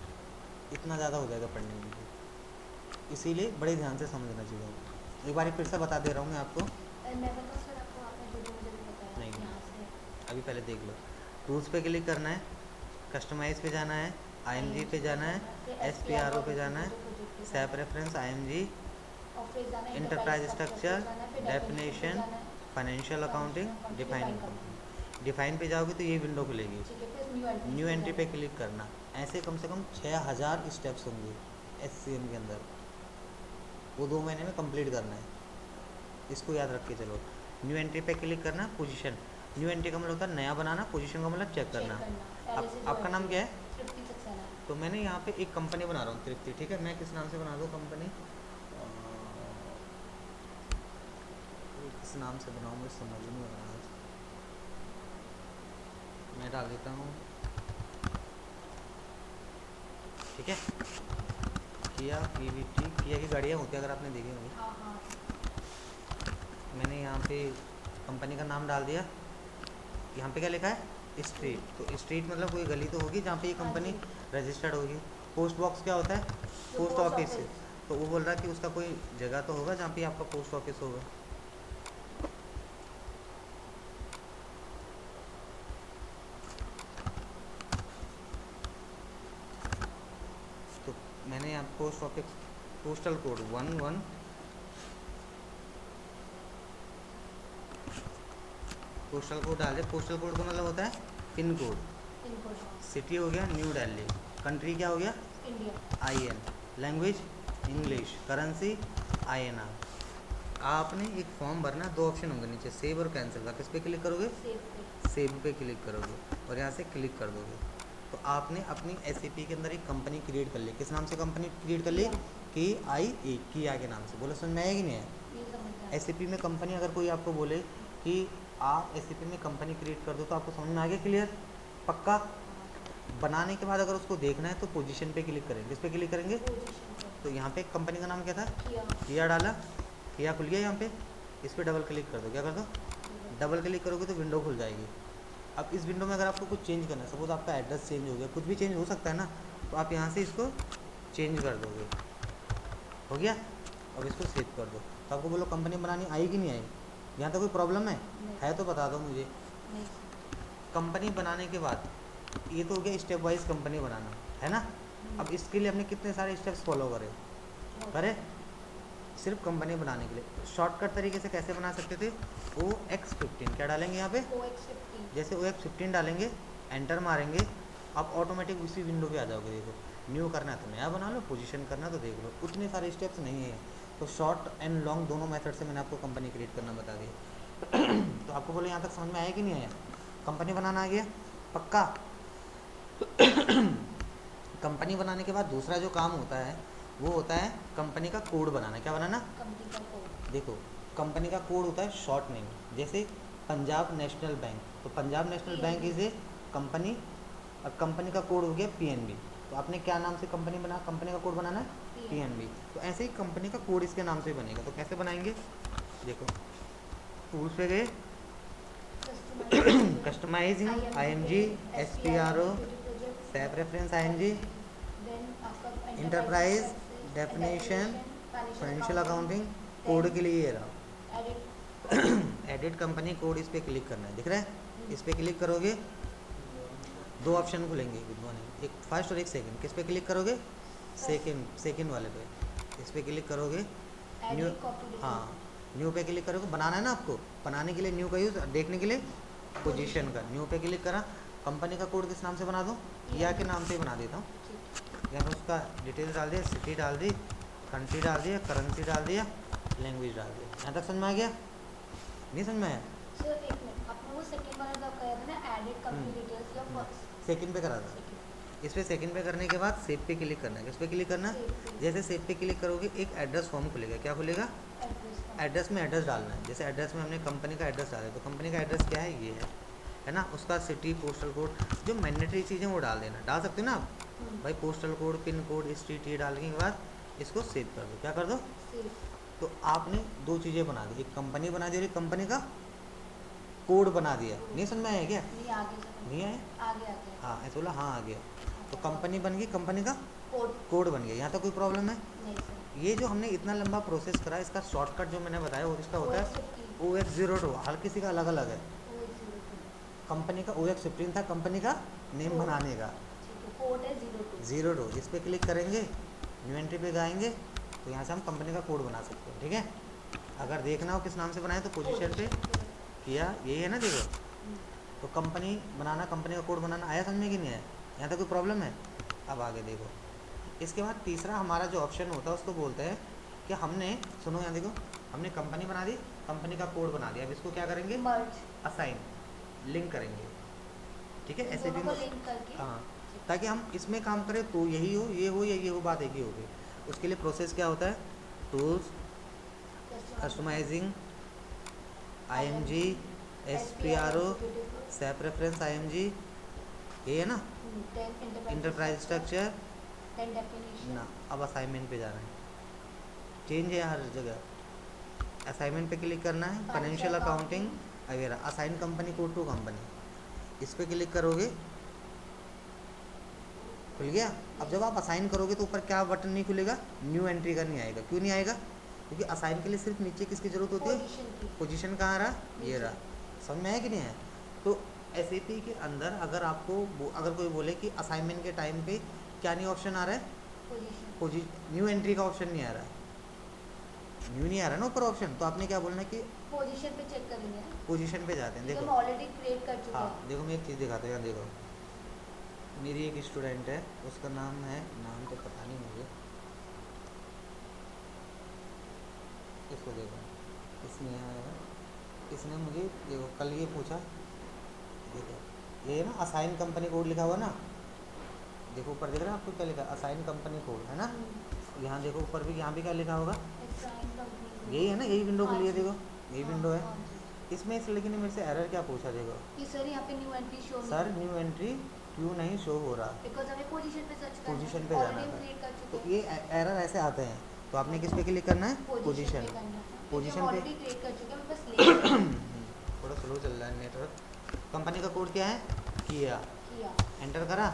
Speaker 2: इतना ज़्यादा हो जाएगा पढ़ने के लिए। इसीलिए बड़े ध्यान से समझना चाहिए। एक बार फिर से बता दे रहा हूँ मैं आपको।
Speaker 1: मैं बताऊँ सर आपको, आपने जो मुझे भी बताया
Speaker 2: नहीं,
Speaker 1: यहाँ से।
Speaker 2: अभी पहले देख लो। टूल्स पे क्लिक करना है, कस्टमाइज पे जाना है, आईएनजी पे जाना है, एसपीआरओ पे जाना है, सैप रेफरेंस आईएनजी,
Speaker 1: और फिर जाना है
Speaker 2: इंटरप्राइज स्ट्रक्चर,
Speaker 1: जाना है, फिर
Speaker 2: डेफिनेशन,
Speaker 1: जाना है,
Speaker 2: financial accounting, define company. Define पे जाओगे तो ये विंडो खुलेगी।
Speaker 1: ठीक है, फिर न्यू
Speaker 2: न्यू एंट्री पे क्लिक करना। ऐसे कम से कम 6000 स्टेप्स होंगे एससीएम के अंदर, वो 2 महीने में कंप्लीट करना है। इसको याद रख के चलो। न्यू एंट्री पे क्लिक करना, पोजीशन। न्यू एंट्री का मतलब होता है नया बनाना, पोजीशन का मतलब चेक करना। आपका नाम क्या है?
Speaker 1: तृप्ति सक्सेना।
Speaker 2: तो मैंने यहाँ पे एक कंपनी बना रहा हूँ, तृप्ति, ठीक है। मैं किस नाम से बना दूँ कंपनी? किस नाम से बनाऊँ, मुझे समझ नहीं आ रहा। मैं डाल देता हूँ, ठीक है, किया पीवीटी। किया की गाड़ियाँ होती है, अगर आपने देखी होंगी।
Speaker 1: हाँ हाँ।
Speaker 2: मैंने यहाँ पे कंपनी का नाम डाल दिया। यहाँ पे क्या लिखा है? स्ट्रीट। तो स्ट्रीट मतलब कोई गली तो होगी जहाँ पे ये कंपनी रजिस्टर्ड होगी। पोस्ट बॉक्स क्या होता है? Post office. तो वो बोल रहा है कि उसका कोई जगह तो होगा जहाँ पे आपका पोस्ट ऑफिस होगा। तो मैंने यहाँ post office, postal code 11, postal code डाल दे। पोस्टल कोड का मतलब होता है पिन कोड। सिटी हो गया न्यू दिल्ली, कंट्री क्या हो गया?
Speaker 1: India.
Speaker 2: IN, language English, currency INR। आपने एक फॉर्म भरना, 2 ऑप्शन होंगे नीचे, सेव और कैंसिल का। किस पे क्लिक करोगे? सेव पे क्लिक करोगे और यहाँ से क्लिक कर दोगे। तो आपने अपनी SAP के अंदर एक कंपनी क्रिएट कर ली। किस नाम से कंपनी क्रिएट कर ली? KIA, किया के नाम से। बोलो समझ में आया कि नहीं है? SAP में कंपनी अगर कोई आपको बोले कि आप SAP में कंपनी क्रिएट कर दो तो आपको समझ में आ गया? क्लियर? पक्का? बनाने के बाद अगर उसको देखना है तो पोजीशन पे क्लिक करेंगे। किस पे क्लिक करेंगे? तो यहाँ पे कंपनी का नाम क्या था? किया डाला, किया खुल गया। यहाँ पे इस पर डबल क्लिक कर दो। क्या कर दो? डबल क्लिक करोगे तो विंडो खुल जाएगी। अब इस विंडो में अगर आपको कुछ चेंज करना है, सपोज आपका एड्रेस चेंज हो गया, कुछ भी चेंज हो सकता है ना, तो आप यहाँ से इसको चेंज कर दोगे। हो गया? अब इसको सेव कर दो। तो आपको बोलो कंपनी बनानी आई कि नहीं आई? यहाँ तक कोई प्रॉब्लम है तो बता दो मुझे। कंपनी बनाने के बाद ये तो हो गया स्टेप वाइज कंपनी बनाना, है ना। अब इसके लिए हमने कितने सारे स्टेप्स फॉलो करे सिर्फ कंपनी बनाने के लिए। शॉर्टकट तरीके से कैसे बना सकते थे? OX15। क्या डालेंगे यहाँ पे? जैसे OX15 डालेंगे, एंटर मारेंगे, आप ऑटोमेटिक उसी विंडो पे आ जाओगे। देखो, न्यू करना है तो नया बना लो, पोजीशन करना है तो देख लो। उतने सारे स्टेप्स नहीं है। तो शॉर्ट एंड लॉन्ग दोनों मेथड से मैंने आपको कंपनी क्रिएट करना बता दिया। तो आपको बोले यहाँ तक समझ में आया कि नहीं आया? कंपनी बनाना आ गया? पक्का? कंपनी बनाने के बाद दूसरा जो काम होता है वो होता है कंपनी का कोड बनाना। क्या बनाना?
Speaker 1: कंपनी का कोड।
Speaker 2: देखो कंपनी का कोड होता है शॉर्ट नेम, जैसे पंजाब नेशनल बैंक, तो Punjab national bank is a company. अब कंपनी का कोड हो गया पीएनबी, तो आपने क्या नाम से कंपनी बना, कंपनी का कोड बनाना है पीएनबी। तो ऐसे ही कंपनी का कोड इसके नाम से बनेगा। तो कैसे बनाएंगे? देखो टूल्स पे गए, customizing IMG, SPRO, SAP reference IMG, enterprise, definition, financial accounting, code के लिए ये रहा एडिट कंपनी कोड, इस पर क्लिक करना है। दिख रहा है? इस पर क्लिक करोगे दो ऑप्शन खुलेंगे, गुड मॉर्निंग, एक फर्स्ट और एक सेकंड। किस पे क्लिक करोगे? सेकंड वाले पे। इस पर क्लिक करोगे, न्यू, हाँ न्यू पे क्लिक करोगे। बनाना है ना आपको, बनाने के लिए न्यू का यूज़, देखने के लिए पोजीशन का। न्यू पे क्लिक करा, कंपनी का कोड किस नाम से बना दूँ? या के नाम से ही बना देता हूँ। या मैं उसका डिटेल्स डाल दिया, सिटी डाल दी, कंट्री डाल दिया, करेंसी डाल दिया, लैंग्वेज डाल दिया। यहाँ तक समझ में आ गया? नहीं समझ में आया?
Speaker 1: सर एक मिनट, आपने वो सेकंड वाला जो कहा था ना, एडिट कंपनी डिटेल्स या फर्स्ट?
Speaker 2: सेकंड पे करा था। इस पर सेकंड पे करने के बाद सेव पे क्लिक करना है। किस पे क्लिक करना है? जैसे सेव पे क्लिक करोगे एक एड्रेस फॉर्म खुलेगा। क्या खुलेगा? एड्रेस में एड्रेस डालना है। जैसे एड्रेस में हमने कंपनी का एड्रेस डाला है, तो कंपनी का एड्रेस क्या है? ये है ना। उसका सिटी, पोस्टल कोड, जो मैंडेटरी चीज़ें वो डाल देना। डाल सकते हो ना आप भाई, postal code, pin code, street, ये डालने के बाद इसको सेव कर दो। क्या कर दो? तो आपने दो चीज़ें बना दी, एक कंपनी बना दी और एक कंपनी का कोड बना दिया। नहीं समझ में आया क्या? नहीं आया? हाँ ऐसे बोला, हाँ आ गया। तो कंपनी बन गई, कंपनी का कोड बन गया। यहाँ तक कोई प्रॉब्लम है? ये जो हमने इतना लंबा प्रोसेस करा, इसका शॉर्टकट जो मैंने बताया वो इसका होता है OX02। हर किसी का अलग अलग है। कंपनी का OX15 था कंपनी का नेम बनाने का,
Speaker 1: कोड है
Speaker 2: 02। इस पर क्लिक करेंगे, न्यू एंट्री पे जाएंगे, तो यहाँ से हम कंपनी का कोड बना सकते हैं। ठीक है, अगर देखना हो किस नाम से बनाए तो पोजीशन पे किया, यही है ना। देखो तो कंपनी बनाना, कंपनी का कोड बनाना आया समझ में कि नहीं आया? यहाँ तक कोई प्रॉब्लम है? अब आगे देखो, इसके बाद तीसरा हमारा जो ऑप्शन होता है उसको बोलते हैं कि हमने, सुनो यहाँ देखो, हमने कंपनी बना दी, कंपनी का कोड बना दिया। अब इसको क्या करेंगे? असाइन, लिंक करेंगे। ठीक है, ऐसे भी हाँ, ताकि हम इसमें काम करें तो यही हो, ये हो या ये हो, बात एक ही होगी। उसके लिए प्रोसेस क्या होता है? Tools, customizing IMG, SPRO, SAP reference IMG, ये है ना। इंटरप्राइज स्ट्रक्चर ना। अब असाइनमेंट पे जाना है, चेंज है हर जगह। असाइनमेंट पे क्लिक करना है, फाइनेंशियल अकाउंटिंग वगैरह, assign company code to company, इस पे क्लिक करोगे, खुल गया। अब जब आप असाइन करोगे तो ऊपर क्या बटन नहीं खुलेगा? न्यू एंट्री का नहीं आएगा। क्यों नहीं आएगा? क्योंकि असाइन के लिए सिर्फ नीचे किसकी जरूरत होती है? पोजीशन कहाँ रहा? ये रहा। समझ में आया कि नहीं है? तो एसएपी के अंदर अगर आपको, अगर कोई बोले कि असाइनमेंट के टाइम पे क्या नहीं ऑप्शन आ रहा है? न्यू एंट्री का ऑप्शन नहीं आ रहा है, न्यू नहीं आ रहा है ना ऊपर ऑप्शन, तो आपने क्या बोलना है कि
Speaker 1: पोजीशन पे चेक करेंगे।
Speaker 2: पोजीशन पे जाते हैं। देखो
Speaker 1: हम ऑलरेडी क्रिएट कर चुके हैं।
Speaker 2: हाँ देखो, मैं एक चीज़ दिखाता हूँ। यहाँ देखो, मेरी एक स्टूडेंट है, उसका नाम है, नाम तो पता नहीं मुझे, इसको देखो, इसने आया, इसने मुझे देखो कल ये पूछा, देखो ये ना असाइन कंपनी कोड लिखा हुआ ना, देखो ऊपर दिख रहा है आपको क्या लिखा है? असाइन कंपनी कोड है ना। यहाँ देखो ऊपर भी, यहाँ भी क्या लिखा होगा? यही है ना, यही विंडो खुली है। देखो यही विंडो है इसमें। इस लेकिन मेरे से एरर क्या पूछा? देखो
Speaker 1: कि सर यहाँ पे new entry show,
Speaker 2: sir new entry क्यों नहीं शो हो रहा?
Speaker 1: बिकॉज़ हमें पोजीशन पे सर्च करना है,
Speaker 2: पोजीशन पे जाना है। तो ये एरर ऐसे आते हैं, तो आपने किस पे क्लिक करना है? पोजीशन। पोजीशन पे
Speaker 1: ऑलरेडी क्रिएट कर चुके हैं, बस ले
Speaker 2: थोड़ा स्लो चल रहा है नेटवर्क। कंपनी का कोड क्या है? किया। एंटर करा,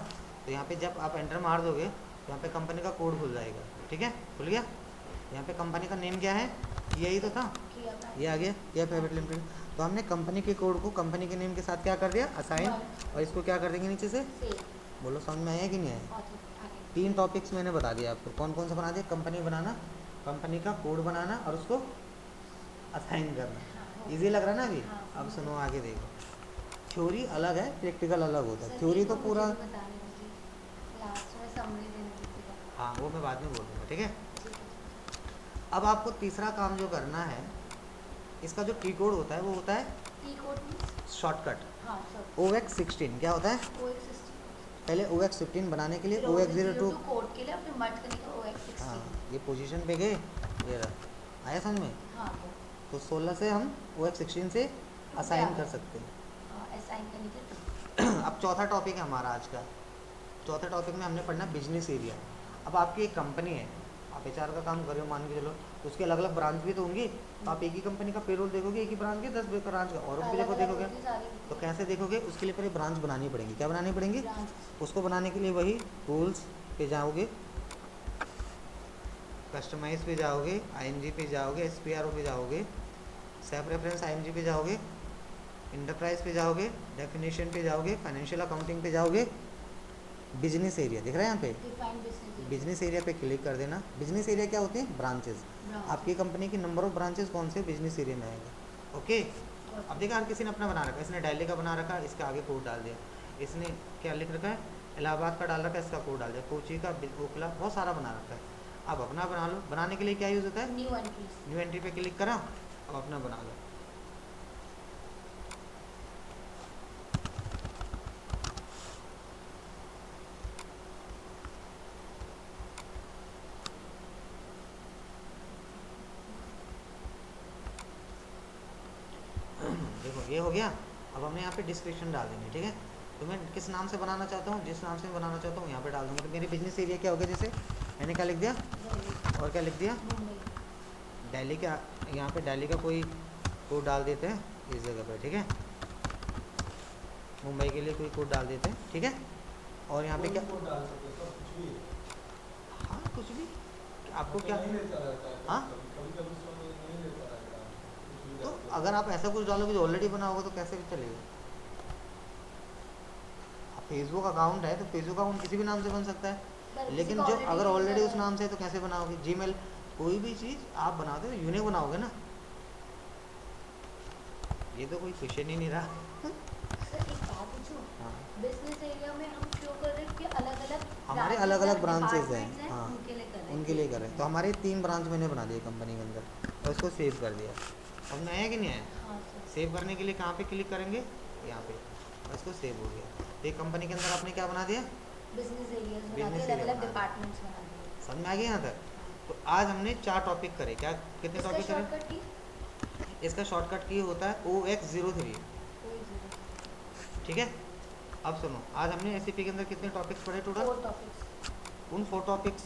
Speaker 2: तो यहाँ पे जब आप एंटर मार दोगे तो यहाँ पे कंपनी का कोड खुल जाएगा। ठीक है, खुल गया। यहाँ पे कंपनी का नेम क्या है? यही तो था, ये आ गया, किया प्राइवेट लिमिटेड। तो हमने कंपनी के कोड को कंपनी के नेम के साथ क्या कर दिया? असाइन। और इसको क्या कर देंगे नीचे से? बोलो समझ में आया कि नहीं आया? 3 टॉपिक्स मैंने बता दिया आपको। कौन कौन सा बना दिया? कंपनी बनाना, कंपनी का कोड बनाना और उसको असाइन करना। इजी लग रहा है ना अभी? अब सुनो आगे देखो, थ्योरी अलग है, प्रैक्टिकल अलग होता है। थ्योरी तो पूरा, हाँ वो मैं बाद में बोल दूँगा। ठीक है, अब आपको तीसरा काम जो करना है, इसका जो की कोड होता है वो होता है शॉर्टकट। OX16 क्या होता है? पहले OX15 बनाने के लिए OX02
Speaker 1: कोड के लिए अपने मर्ज करने का OX16।
Speaker 2: हाँ, ये पोजीशन पे गए, ये रहा, आया समझ में।
Speaker 1: हाँ
Speaker 2: तो 16 से हम OX16 से असाइन कर सकते हैं।
Speaker 1: असाइन करने के लिए
Speaker 2: अब चौथा टॉपिक है हमारा आज का। चौथे टॉपिक में हमने पढ़ना बिजनेस एरिया। अब आपकी एक कंपनी है, आप HR का काम कर रहे हो मान के चलो, तो उसके अलग अलग ब्रांच भी तो होंगी। तो आप एक ही कंपनी का पेरोल देखोगे, एक ही ब्रांच के 10 ब्रांच का और भी देखोगे। तो कैसे देखोगे, उसके लिए पहले ब्रांच बनानी पड़ेगी। क्या बनानी पड़ेंगी? उसको बनाने के लिए वही टूल्स पे जाओगे, कस्टमाइज पे जाओगे, ING पे जाओगे, SPRO पे जाओगे, सेल्फ रेफरेंस ING पे जाओगे, इंटरप्राइज पे जाओगे, डेफिनेशन पे जाओगे, फाइनेंशियल अकाउंटिंग पे जाओगे, बिजनेस एरिया दिख रहा है यहाँ पे, बिजनेस एरिया पे क्लिक कर देना। बिजनेस एरिया क्या होते हैं? ब्रांचेस। आपकी कंपनी की नंबर ऑफ ब्रांचेस कौन से बिजनेस एरिया में आएगा। ओके, अब देखा हर किसी ने अपना बना रखा है। इसने दिल्ली का बना रखा है, इसके आगे कोड डाल दिया। इसने क्या लिख रखा है? इलाहाबाद का डाल रखा है, इसका कोड डाल दिया। कोची का, ओखला, बहुत सारा बना रखा है। अब अपना बना लो। बनाने के लिए क्या यूज़ होता है? न्यू एंट्री पे क्लिक करा, अब अपना बना लो। देखो ये हो गया। अब हमने यहाँ पे डिस्क्रिप्शन डाल देंगे, ठीक है। तो मैं किस नाम से बनाना चाहता हूँ, जिस नाम से बनाना चाहता हूँ यहाँ पे डाल दूँगा। तो मेरी बिजनेस एरिया क्या हो गया? जैसे मैंने क्या लिख दिया और क्या लिख दिया? दिल्ली का। यहाँ पे दिल्ली का कोई कोड डाल देते हैं इस जगह पे, ठीक है। मुंबई के लिए कोई कोड डाल देते हैं, ठीक है। और यहाँ पे क्या, हाँ कुछ भी आपको क्या, हाँ तो अगर आप ऐसा कुछ डालोगे जो ऑलरेडी बना होगा तो कैसे भी चलेगा। फेसबुक अकाउंट है तो फेसबुक अकाउंट किसी भी नाम से बन सकता है, लेकिन जो अगर ऑलरेडी उस नाम से है तो कैसे बनाओगे। जीमेल, कोई भी चीज़ आप बनाते हो तो यूनिक बनाओगे ना। ये तो कोई क्वेश्चन ही नहीं रहा।
Speaker 1: सर एक बात पूछूं,
Speaker 2: हाँ,
Speaker 1: बिजनेस एरिया में हम शो कर रहे हैं कि अलग अलग
Speaker 2: हमारे अलग अलग ब्रांचेस हैं, हाँ
Speaker 1: उनके लिए कर रहे हैं।
Speaker 2: तो हमारे 3 ब्रांच मैंने बना दिए कंपनी के अंदर और इसको सेव कर दिया। अब नया है कि नहीं आया?
Speaker 1: हाँ सर।
Speaker 2: सेव करने के लिए कहाँ पे क्लिक करेंगे? यहाँ पे, और इसको सेव हो गया। तो एक कंपनी के अंदर आपने क्या बना दिया?
Speaker 1: बिजनेस एरियाज बना
Speaker 2: Business
Speaker 1: दिए, अलग
Speaker 2: area
Speaker 1: अलग
Speaker 2: बना दिए।
Speaker 1: डिपार्टमेंट्स बना दिए।
Speaker 2: समझ में आ गया यहाँ तक? तो आज हमने 4 टॉपिक करे। क्या, कितने
Speaker 1: इसका
Speaker 2: टॉपिक करे?
Speaker 1: शॉर्टकट की
Speaker 2: इसका शॉर्टकट की होता है OX03,
Speaker 1: कोई जरूरत
Speaker 2: ठीक है। अब सुनो, आज हमने SAP के अंदर कितने टॉपिक्स पढ़े टोटल?
Speaker 1: 4 टॉपिक्स।
Speaker 2: उन 4 टॉपिक्स